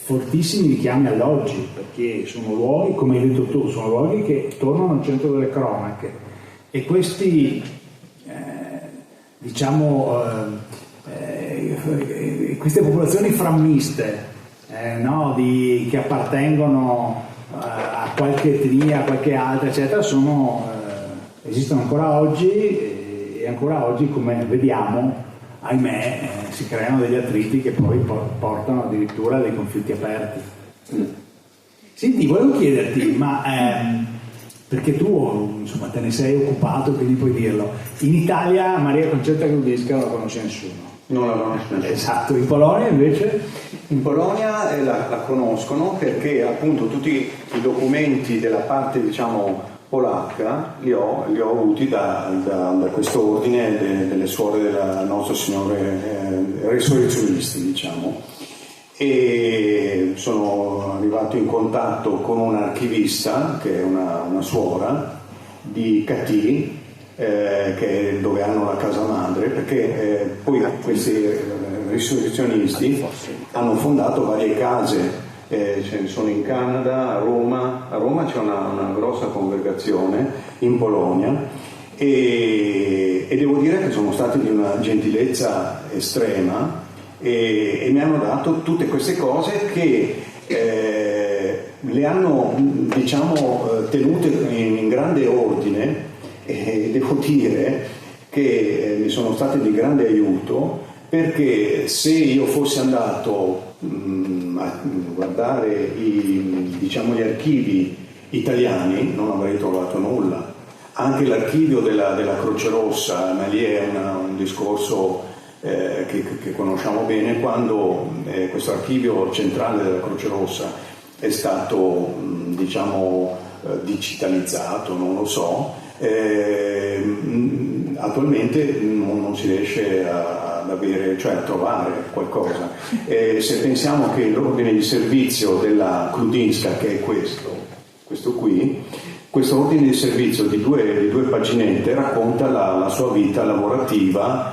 fortissimi richiami all'oggi, perché sono luoghi, come hai detto tu, sono luoghi che tornano al centro delle cronache, e questi queste popolazioni frammiste, no? Che appartengono a qualche etnia, a qualche altra, eccetera, esistono ancora oggi, e ancora oggi, come vediamo, ahimè, si creano degli attriti che poi portano addirittura a dei conflitti aperti. Senti, volevo chiederti, ma perché tu insomma te ne sei occupato, quindi puoi dirlo, in Italia Maria Concetta Grudińska non la conosce nessuno. Non la conosce nessuno. Esatto. In Polonia invece? In Polonia la conoscono, perché appunto tutti i documenti della parte, diciamo, polacca li ho avuti da questo ordine delle suore della Nostra Signore Resurrezionisti, diciamo, e sono arrivato in contatto con un archivista che è una suora di Catì, che è dove hanno la casa madre, perché poi questi risurrezionisti hanno fondato varie case. Ce ne sono in Canada, a Roma c'è una grossa congregazione, in Polonia, e devo dire che sono stati di una gentilezza estrema, e mi hanno dato tutte queste cose che le hanno, diciamo, tenute in grande ordine, e devo dire che mi sono state di grande aiuto, perché se io fossi andato a guardare gli archivi italiani non avrei trovato nulla. Anche l'archivio della Croce Rossa, ma lì è un discorso che conosciamo bene, quando questo archivio centrale della Croce Rossa è stato digitalizzato, non lo so, attualmente non si riesce ad avere, cioè a trovare qualcosa. Se pensiamo che l'ordine di servizio della Grudińska, che è questo qui, questo ordine di servizio di due paginette racconta la sua vita lavorativa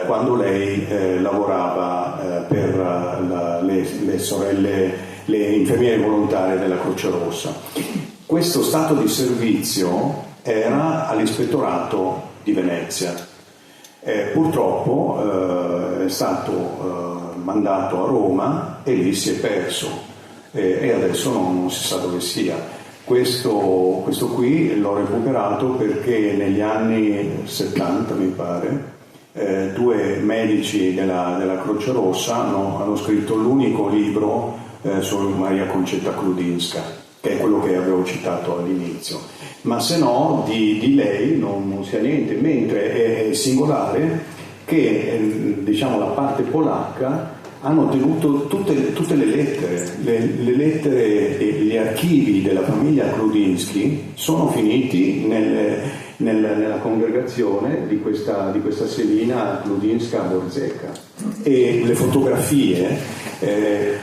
quando lei lavorava per le sorelle, le infermiere volontarie della Croce Rossa. Questo stato di servizio era all'Ispettorato di Venezia. Purtroppo è stato mandato a Roma e lì si è perso, e adesso non si sa dove sia. Questo qui l'ho recuperato perché negli anni 70, mi pare, due medici della Croce Rossa hanno scritto l'unico libro su Maria Concetta Grudińska, che è quello che avevo citato all'inizio. ma se no di lei non si ha niente, mentre è singolare che diciamo la parte polacca hanno tenuto tutte le lettere e gli archivi della famiglia Kludyński sono finiti nella congregazione di questa sielina Kludyńska-Borzecka, e le fotografie,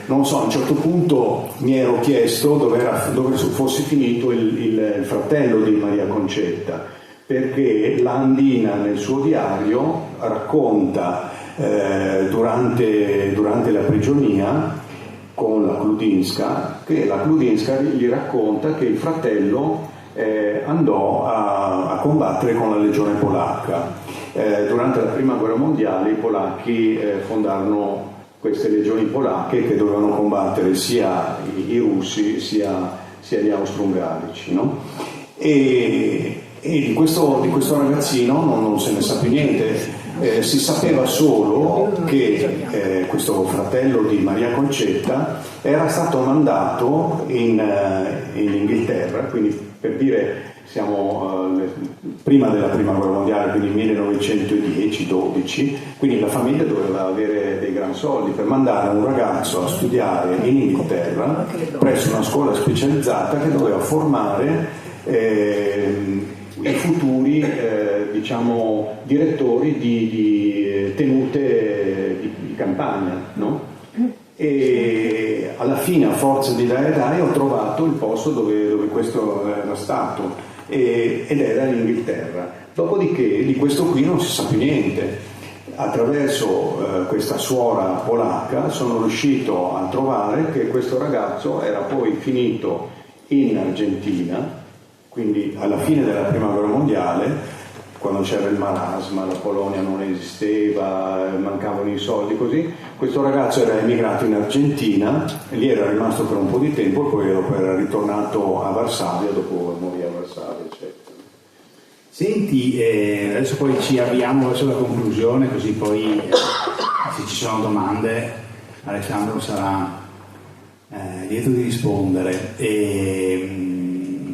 non so, a un certo punto mi ero chiesto dove fosse finito il fratello di Maria Concetta, perché Landina nel suo diario racconta durante la prigionia con la Kludyńska, che la Kludyńska gli racconta che il fratello andò a combattere con la legione polacca. Durante la prima guerra mondiale i polacchi fondarono queste legioni polacche che dovevano combattere sia i russi sia gli austro-ungarici, no? E di questo ragazzino non se ne sa più niente. Si sapeva solo che questo fratello di Maria Concetta era stato mandato in Inghilterra, quindi per dire siamo prima della prima guerra mondiale, quindi 1910-12, quindi la famiglia doveva avere dei gran soldi per mandare un ragazzo a studiare in Inghilterra presso una scuola specializzata che doveva formare i futuri diciamo direttori di tenute di campagna, no? E alla fine, a forza di dai ho trovato il posto dove questo era stato, ed era in Inghilterra. Dopodiché di questo qui non si sa più niente. Attraverso questa suora polacca sono riuscito a trovare che questo ragazzo era poi finito in Argentina, quindi alla fine della prima guerra mondiale, quando c'era il marasma, la Polonia non esisteva, mancavano i soldi, così, questo ragazzo era emigrato in Argentina, e lì era rimasto per un po' di tempo e poi era ritornato a Varsavia, dopo morì a Varsavia, eccetera. Senti, adesso poi ci avviamo verso la conclusione, così poi se ci sono domande Alessandro sarà lieto di rispondere.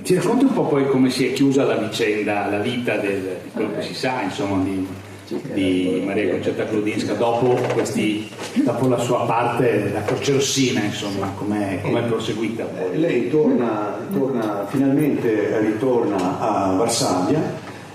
Ci racconti un po' poi come si è chiusa la vicenda, la vita di quello che si sa, insomma, di Maria Concetta Kludyńska dopo la sua parte, la Croce Rossina, insomma, come è proseguita poi? Lei finalmente ritorna a Varsavia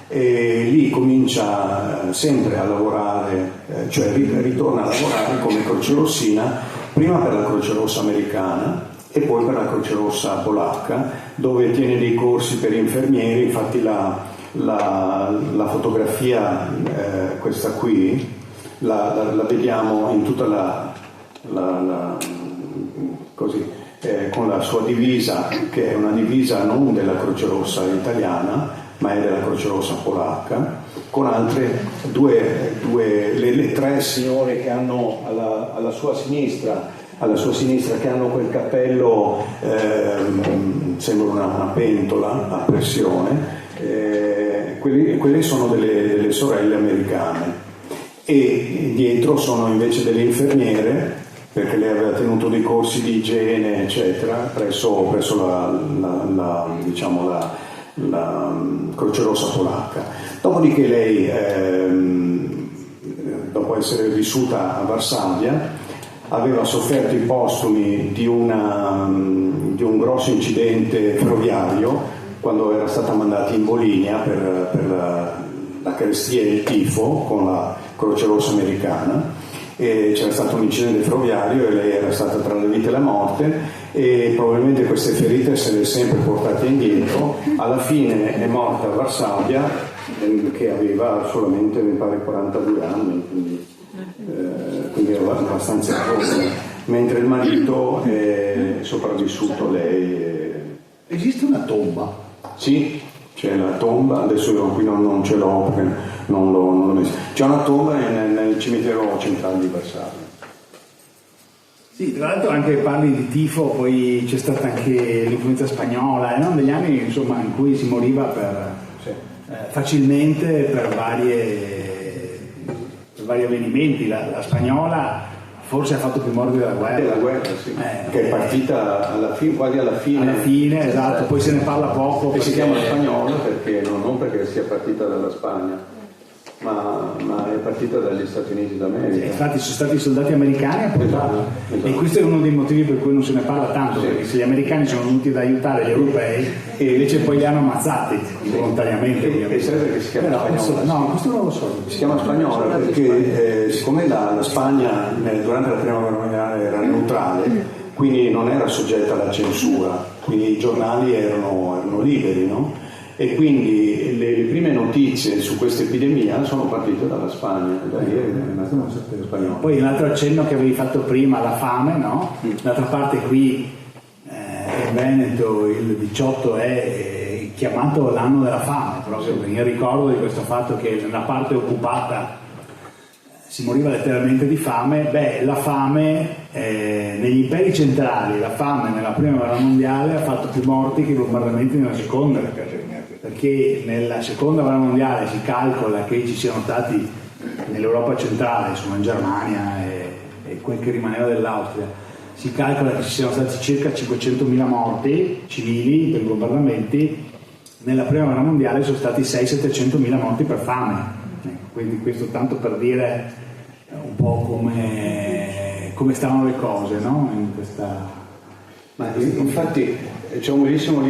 e lì comincia sempre a lavorare, cioè ritorna a lavorare come Croce Rossina, prima per la Croce Rossa americana e poi per la Croce Rossa polacca, dove tiene dei corsi per infermieri. Infatti la fotografia, questa qui, la vediamo in tutta così, con la sua divisa, che è una divisa non della Croce Rossa italiana, ma è della Croce Rossa polacca, con altre le tre signore che hanno alla sua sinistra che hanno quel cappello, sembra una pentola a pressione, quelle sono delle sorelle americane, e dietro sono invece delle infermiere, perché lei aveva tenuto dei corsi di igiene eccetera presso la Croce Rossa polacca. Dopodiché lei, dopo essere vissuta a Varsavia, aveva sofferto i postumi di un grosso incidente ferroviario quando era stata mandata in Bolinia per la carestia e il tifo con la Croce Rossa americana, e c'era stato un incidente ferroviario e lei era stata tra la vita e la morte, e probabilmente queste ferite se le è sempre portate indietro. Alla fine è morta a Varsavia, che aveva solamente, mi pare, 42 anni, quindi era abbastanza giovane, mentre il marito è sopravvissuto. Lei Esiste una tomba? Sì, c'è la tomba, adesso io qui non ce l'ho perché non l'ho messa. C'è una tomba nel cimitero centrale di Varsavia. Sì, tra l'altro anche parli di tifo, poi c'è stata anche l'influenza spagnola, no? Degli anni insomma in cui si moriva facilmente per vari avvenimenti. La spagnola forse ha fatto più morti della guerra. Della guerra, sì. Che è partita quasi alla fine. Alla fine, esatto, poi se ne parla poco. E si chiama spagnola perché non perché sia partita dalla Spagna, ma è partita dagli Stati Uniti d'America. Infatti sono stati i soldati americani a portarla. Esatto. E questo è uno dei motivi per cui non se ne parla tanto, Sì. perché se gli americani sono venuti ad aiutare gli europei e invece poi li hanno ammazzati volontariamente. E sai perché si chiama spagnola? No, questo non lo so. Si chiama spagnola perché siccome la Spagna durante la prima guerra mondiale era neutrale, quindi non era soggetta alla censura, quindi i giornali erano liberi, no? E quindi le prime notizie su questa epidemia sono partite dalla Spagna, da lì è nato spagnolo. Poi un altro accenno che avevi fatto prima, la fame, no? D'altra parte qui in Veneto il 18 è chiamato l'anno della fame, proprio in ricordo di questo fatto che nella parte occupata si moriva letteralmente di fame. La fame negli imperi centrali, la fame nella prima guerra mondiale ha fatto più morti che i bombardamenti nella seconda, perché nella seconda guerra mondiale si calcola che ci siano stati nell'Europa centrale, insomma in Germania e quel che rimaneva dell'Austria, si calcola che ci siano stati circa 500.000 morti civili per i bombardamenti. Nella prima guerra mondiale sono stati 600-700.000 morti per fame. Quindi questo tanto per dire un po' come stavano le cose, no? In questa... Ma infatti c'è un bellissimo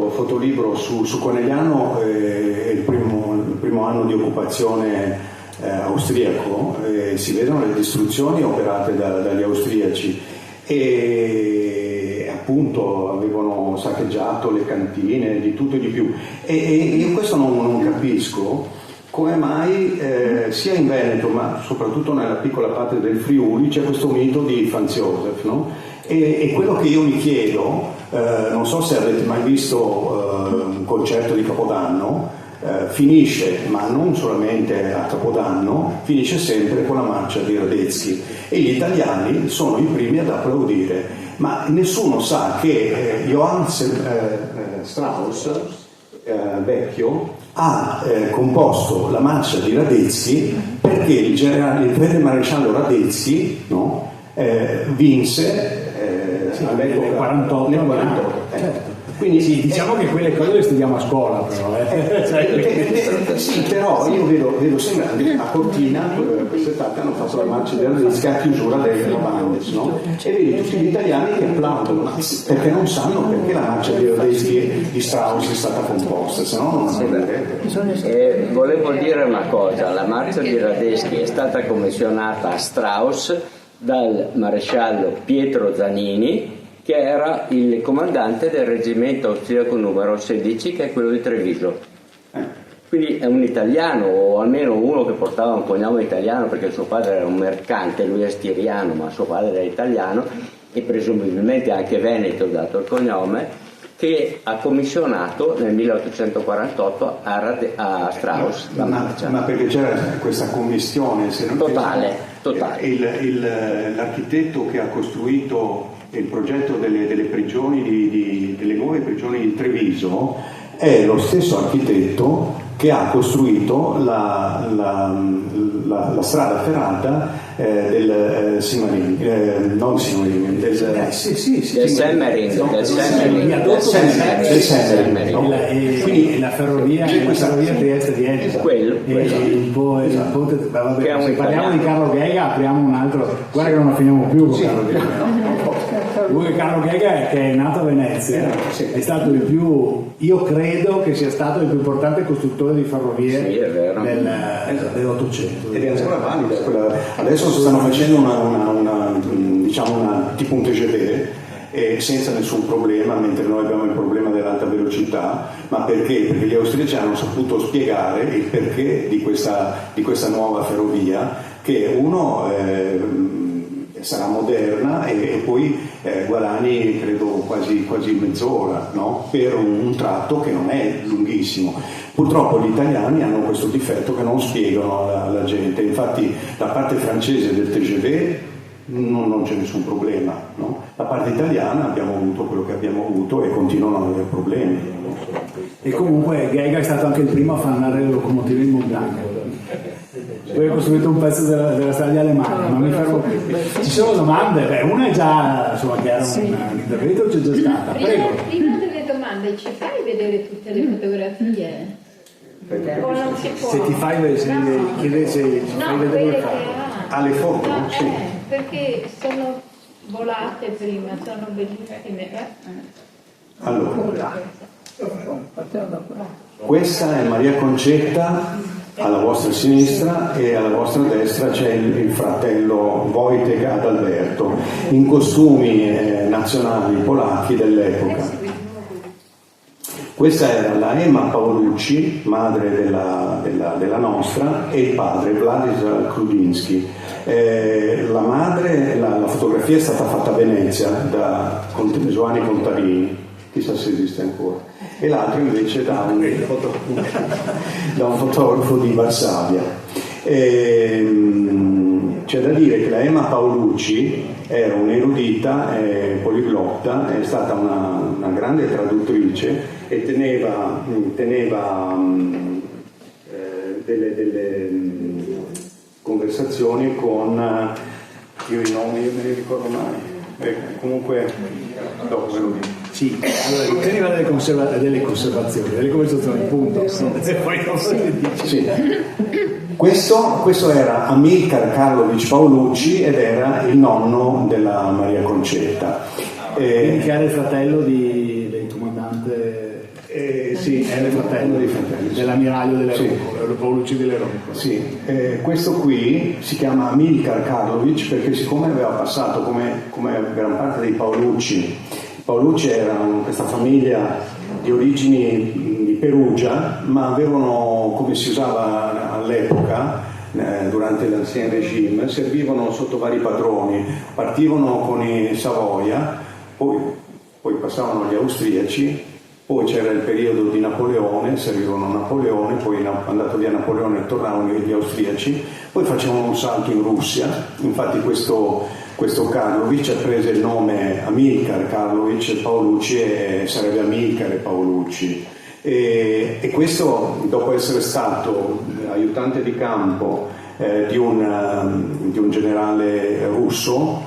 fotolibro su Conegliano, il primo anno di occupazione austriaco, si vedono le distruzioni operate dagli austriaci e appunto avevano saccheggiato le cantine, di tutto e di più. E io questo non capisco come mai sia in Veneto ma soprattutto nella piccola parte del Friuli c'è questo mito di Franz Josef, no? E quello che io mi chiedo, non so se avete mai visto un concerto di Capodanno, finisce, ma non solamente a Capodanno, finisce sempre con la marcia di Radetzky e gli italiani sono i primi ad applaudire, ma nessuno sa che Johann Strauss, vecchio, ha composto la marcia di Radetzky perché il maresciallo Radetzky, no, vinse nel 48. Certo. Quindi sì, diciamo che quelle cose le studiamo a scuola però. Sì, però io vedo sempre a Cortina quest'estate hanno fatto la marcia di Radetzky a chiusura del Bandes, no? E vedi tutti gli italiani che applaudono perché non sanno perché la marcia di Radetzky di Strauss è stata composta, se no non saprebbe. Volevo dire una cosa, la marcia di Radetzky è stata commissionata a Strauss dal maresciallo Pietro Zanini, che era il comandante del reggimento austriaco numero 16, che è quello di Treviso. Quindi è un italiano, o almeno uno che portava un cognome italiano, perché suo padre era un mercante, lui è stiriano, ma suo padre era italiano, e presumibilmente anche veneto, dato il cognome, che ha commissionato nel 1848 a Strauss la marcia. Ma perché c'era questa commistione totale. L'architetto che ha costruito il progetto delle prigioni delle nuove prigioni di Treviso è lo stesso architetto che ha costruito la strada ferrata del Semmering, non Semmering, del Semmering. Quindi la ferrovia Trieste di Edesa. Se parliamo di Carlo Ghega apriamo un altro, guarda che non la finiamo più con Carlo Ghega. Carlo Ghega, che è nato a Venezia, è stato il più, io credo che sia stato il più importante costruttore di ferrovie dell'Ottocento. Ed è ancora valida quella. Adesso stanno facendo una tipo un TGV senza nessun problema, mentre noi abbiamo il problema dell'alta velocità. Ma perché? Perché gli austriaci hanno saputo spiegare il perché di questa nuova ferrovia, che uno sarà moderna e poi guadagni credo quasi mezz'ora, no? Per un tratto che non è lunghissimo. Purtroppo gli italiani hanno questo difetto che non spiegano alla gente, infatti da parte francese del TGV non c'è nessun problema, no? Da parte italiana abbiamo avuto quello che abbiamo avuto e continuano ad avere problemi. E comunque Ghega è stato anche il primo a fare andare le locomotive in montagna. Poi ho costruito un pezzo della storia di Alemannia, ma mi fermo qui. Ci sono domande? Beh, una è già, insomma, che era un intervento, c'è già stata. Prego. Prima delle domande, ci fai vedere tutte le fotografie? O non si può? Se ti fai, se chiede se ci fai vedere quelle le che foto. Ah, le foto? No, Sì. perché sono volate prima, sono bellissime. Allora, questa è Maria Concetta alla vostra sinistra e alla vostra destra c'è il fratello Wojtek Adalberto in costumi nazionali polacchi dell'epoca. Questa era la Emma Paolucci, madre della nostra, e il padre Władysław Krudiński. La madre, la fotografia è stata fatta a Venezia da Giovanni Contarini, chissà se esiste ancora, e l'altro invece da un fotografo di Varsavia. C'è da dire che la Emma Paolucci era un'erudita, poliglotta, è stata una grande traduttrice e teneva delle conversazioni con io i nomi io me ne ricordo mai, comunque dopo ve lo dico. Sì, allora teneva delle conservazioni, delle conversazioni, punto. E poi cosa ne dici? Sì. Questo era Amilcar Karlovich Paolucci ed era il nonno della Maria Concetta. Quindi che era il fratello del comandante. Sì, era il fratello dell'ammiraglio delle Ronco, Paolucci delle Ronco. Sì, questo qui si chiama Amilcar Karlovich perché siccome aveva passato come gran parte dei Paolucci era questa famiglia di origini di Perugia, ma avevano, come si usava all'epoca, durante l'Ancien Régime, servivano sotto vari padroni, partivano con i Savoia, poi passavano agli austriaci, poi c'era il periodo di Napoleone, servivano Napoleone, poi andato via Napoleone tornavano gli austriaci, poi facevano un salto in Russia, infatti questo Karlovich ha preso il nome Amilcar Karlovich Paolucci e sarebbe Amilcare Paolucci. E questo, dopo essere stato aiutante di campo di un generale russo,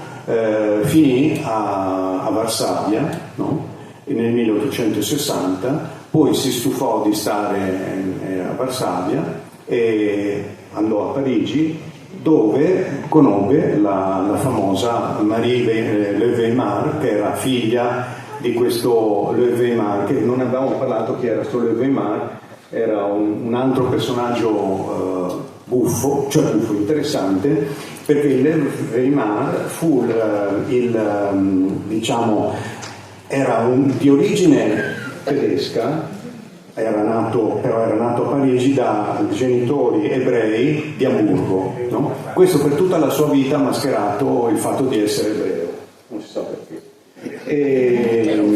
finì a Varsavia, no? Nel 1860, poi si stufò di stare a Varsavia e andò a Parigi, dove conobbe la famosa Marie Le Weimar, che era figlia di questo Le Weimar, che non avevamo parlato chi era questo Le Weimar, era un altro personaggio buffo interessante, perché Le Weimar fu era di origine tedesca, però era nato a Parigi da genitori ebrei di Amburgo, no? Questo per tutta la sua vita ha mascherato il fatto di essere ebreo, non si sa perché.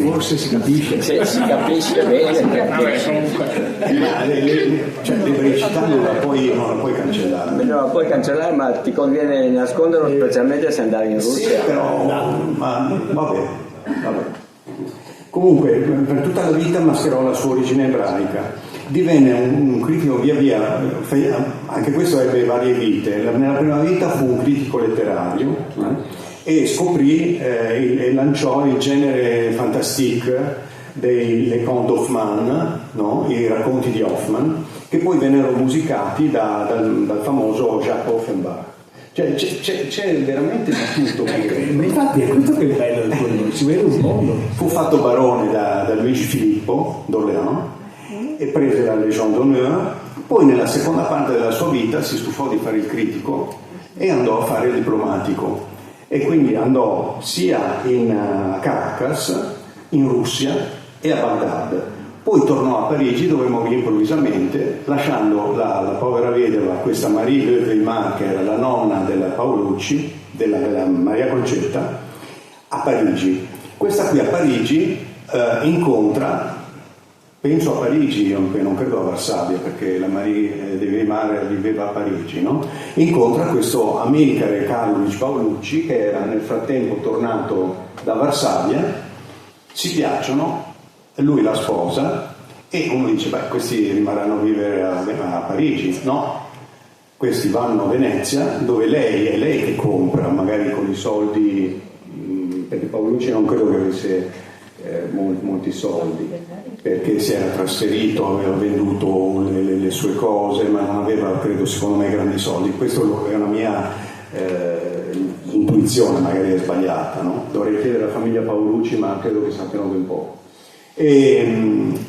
Forse si capisce. Si capisce bene perché l'ebraicità non la puoi cancellare. non la puoi cancellare, ma ti conviene nasconderlo, specialmente se andare in Russia. Sì, però vabbè. Comunque per tutta la vita mascherò la sua origine ebraica, divenne un critico via, anche questo ebbe varie vite. Nella prima vita fu un critico letterario e scoprì e lanciò il genere fantastique dei Les Contes d'Hoffmann, no? I racconti di Hoffmann, che poi vennero musicati dal famoso Jacques Offenbach. Cioè, c'è veramente di tutto. Ma infatti è questo che è bello del quello, si vede un mondo. Fu fatto barone da Luigi Filippo d'Orléans e prese la Légion d'honneur, poi nella seconda parte della sua vita si stufò di fare il critico e andò a fare il diplomatico, e quindi andò sia in Caracas, in Russia e a Baghdad. Poi tornò a Parigi, dove morì improvvisamente, lasciando la povera vedova, questa Marie Le Weimar, che era la nonna della Paolucci, della Maria Concetta, a Parigi. Questa qui a Parigi incontra, penso a Parigi, non credo a Varsavia, perché la Marie Le Weimar viveva a Parigi, no? Incontra questo Amilcare Karlovich Paolucci, che era nel frattempo tornato da Varsavia, si piacciono, lui la sposa e uno dice, questi rimarranno a vivere a Parigi. No, questi vanno a Venezia, dove è lei che compra, magari con i soldi, perché Paolucci non credo che avesse molti soldi, perché si era trasferito, aveva venduto le sue cose, ma non aveva, credo, secondo me, grandi soldi. Questo è una mia intuizione, magari è sbagliata, no? Dovrei chiedere alla famiglia Paolucci, ma credo che sappiano ben poco. E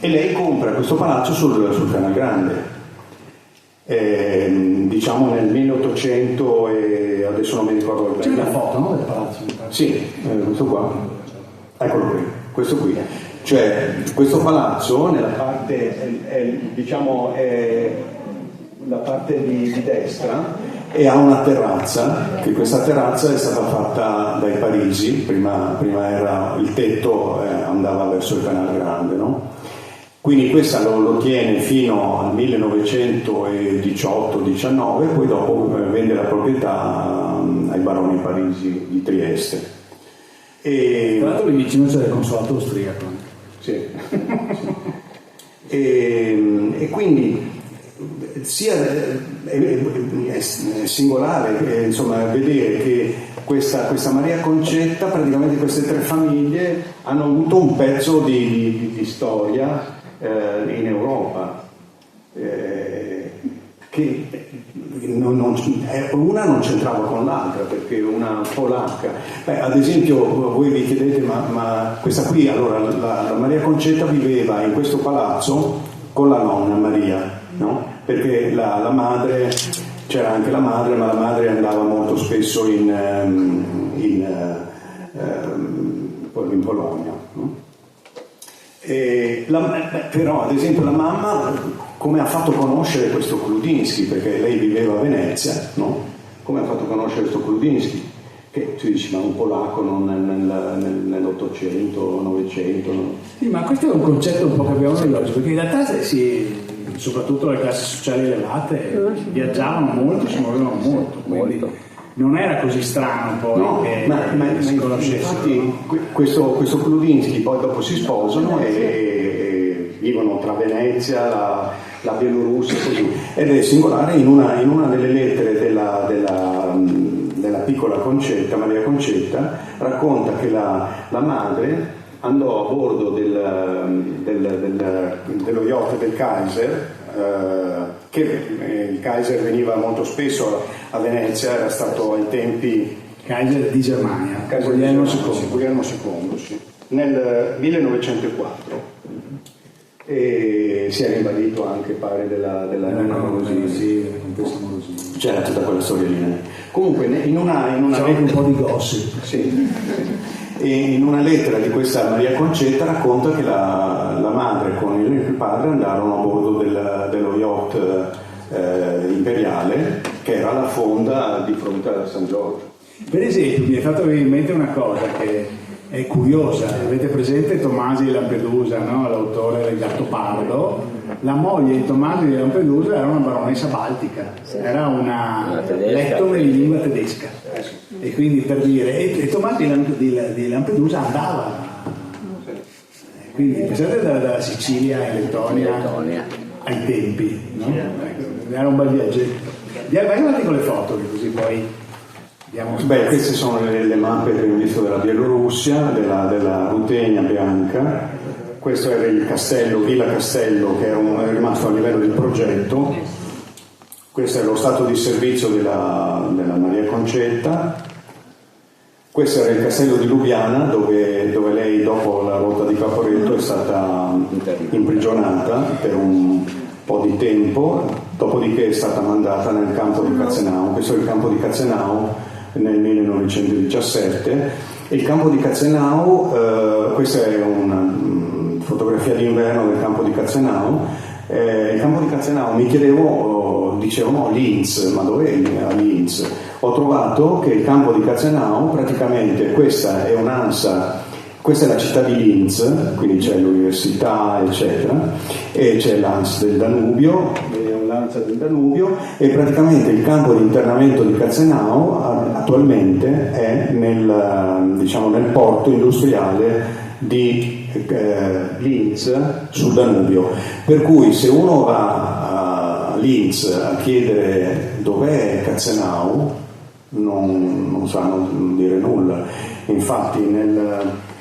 lei compra questo palazzo sul Canal Grande. Diciamo nel 1800 e adesso non mi ricordo C'è una foto, no, del palazzo? Sì, questo qua, eccolo qui, questo qui, cioè questo palazzo nella parte diciamo la parte di destra, e ha una terrazza, che questa terrazza è stata fatta dai Parisi, prima era il tetto, andava verso il Canal Grande, no? Quindi questa lo tiene fino al 1918-19, poi dopo vende la proprietà ai baroni Parisi di Trieste. Tra l'altro lì vicino c'è il consolato austriaco. Sì. E quindi è singolare insomma, vedere che questa Maria Concetta, praticamente queste tre famiglie hanno avuto un pezzo di storia in Europa, che una non c'entrava con l'altra, perché una polacca, ad esempio voi vi chiedete ma questa qui, allora la Maria Concetta viveva in questo palazzo con la nonna Maria, no? Perché la madre, c'era anche la madre, ma la madre andava molto spesso in Polonia, no? Però ad esempio la mamma come ha fatto conoscere questo Kludinsky, perché lei viveva a Venezia, no? Come ha fatto conoscere questo Kludinsky, che tu dici ma un polacco non nell'800, 900, no? Sì, ma questo è un concetto un po' che abbiamo noi oggi, perché in realtà soprattutto le classi sociali elevate viaggiavano molto, si muovevano molto, quindi non era così strano poi, no, che si conoscessero. Infatti questo Kludinsky poi dopo si sposano e vivono tra Venezia, la Bielorussia, così. Ed è singolare, in una delle lettere della piccola Concetta, Maria Concetta, racconta che la madre andò a bordo dello yacht del Kaiser, che il Kaiser veniva molto spesso a Venezia, era stato ai tempi Kaiser di Germania, Guglielmo II, sì, nel 1904, e si era invadito anche pare della Morosini. C'era tutta quella storia lì. Comunque in una c'era anche un po' di gossip. Sì. E in una lettera di questa Maria Concetta racconta che la madre con il padre andarono a bordo dello yacht imperiale, che era la fonda di fronte a San Giorgio. Per esempio mi è fatto venire in mente una cosa che è curiosa. Avete presente Tomasi di Lampedusa, no? L'autore del Gattopardo? La moglie di Tomasi di Lampedusa era una baronessa baltica, era una lettore in lingua tedesca, e quindi per dire, e Tomasi di Lampedusa andava, quindi pensate dalla Sicilia in Lettonia ai tempi, no? Era un bel viaggetto. Vai avanti con le foto, che così poi queste sono le mappe che abbiamo visto della Bielorussia, della Rutegna bianca. Questo era il castello, Villa Castello, che è rimasto a livello del progetto. Questo è lo stato di servizio della Maria Concetta. Questo era il castello di Lubiana, dove lei dopo la rotta di Caporetto è stata imprigionata per un po' di tempo, dopodiché è stata mandata nel campo di Catzenau. Questo è il campo di Catzenau nel 1917. E il campo di Catzenau, questa è una fotografia d'inverno del campo di Catzenau. Il campo di Catzenau, mi chiedevo, dicevano Linz, ma dov'è a Linz? Ho trovato che il campo di Catzenau, praticamente questa è un'ANSA, questa è la città di Linz, quindi c'è l'università eccetera, e c'è l'ANSA del Danubio, e praticamente il campo di internamento di Catzenau attualmente è nel porto industriale di Linz sul Danubio, per cui se uno va Linz a chiedere dov'è Katzenau non sanno dire nulla. Infatti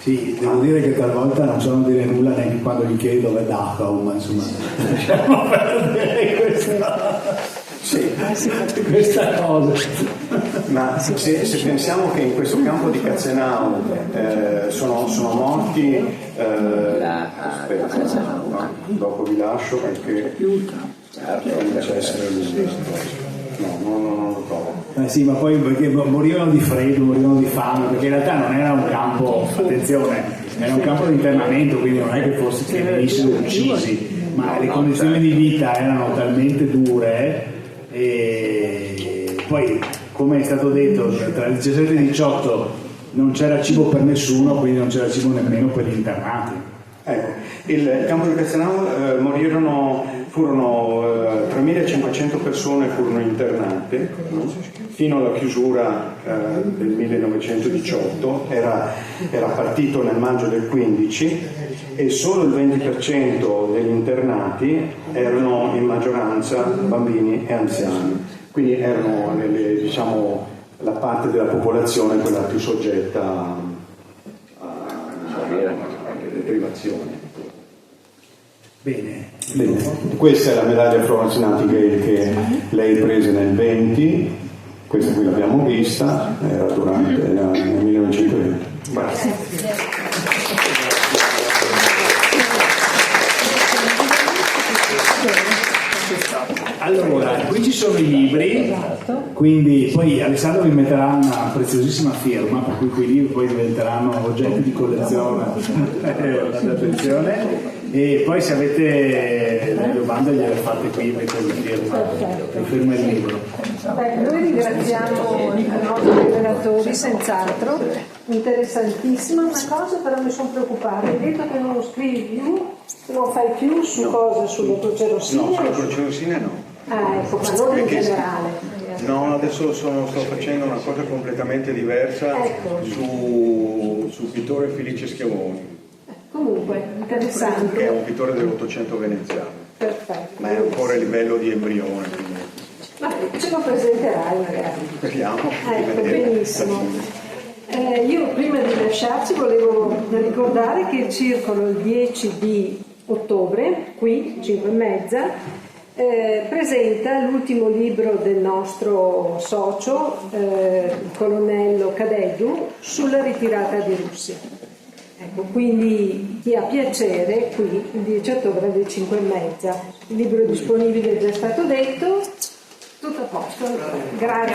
sì, devo dire che talvolta non sanno dire nulla neanche quando gli chiedi dov'è Dachau, ma insomma lasciamo perdere questa cosa. Ma se pensiamo che in questo campo di Katzenau sono morti, aspetta, no, dopo vi lascio perché comincia a essere lungo. No, non lo trovo. Sì, ma poi perché morivano di freddo, morivano di fame, perché in realtà non era un campo, attenzione, era un campo di internamento, quindi non è che venissero uccisi, ma le condizioni di vita erano talmente dure e poi, come è stato detto, tra il 17 e il 18 non c'era cibo per nessuno, quindi non c'era cibo nemmeno per gli internati. Ecco, il campo di Katzenau furono 3.500 persone furono internate fino alla chiusura del 1918, era partito nel maggio del 15 e solo il 20% degli internati erano in maggioranza bambini e anziani, quindi erano la parte della popolazione quella più soggetta alle privazioni. Bene. Questa è la medaglia Florence Nightingale che lei prese nel 20, questa qui l'abbiamo vista, era nel 1920. Grazie. Allora, qui ci sono i libri, quindi poi Alessandro vi metterà una preziosissima firma, per cui quei libri poi diventeranno oggetti di collezione, attenzione, e poi se avete delle domande gliele fate qui, perché vi firma il libro. Noi ringraziamo i nostri relatori, senz'altro, interessantissima. Una cosa però mi sono preoccupata, hai detto che non lo scrivi più, non fai più su cosa, sulle croce rossine? No, sulle croce rossine no. Ah, ecco, ma non in generale. No, adesso sto facendo una cosa completamente diversa, ecco, sul pittore Felice Schiavoni. Comunque, interessante. Che è un pittore dell'Ottocento veneziano. Perfetto. Ma è ancora a livello di embrione. Quindi. Vabbè, ce lo presenterai magari. Speriamo. Ecco, benissimo. Io prima di lasciarci volevo ricordare che il circolo il 10 di ottobre, qui 5:30, presenta l'ultimo libro del nostro socio, il colonnello Cadeddu, sulla ritirata di Russia. Ecco, quindi chi ha piacere, qui il 10 ottobre alle 5:30. Il libro è disponibile, è già stato detto. Tutto a posto. Grazie.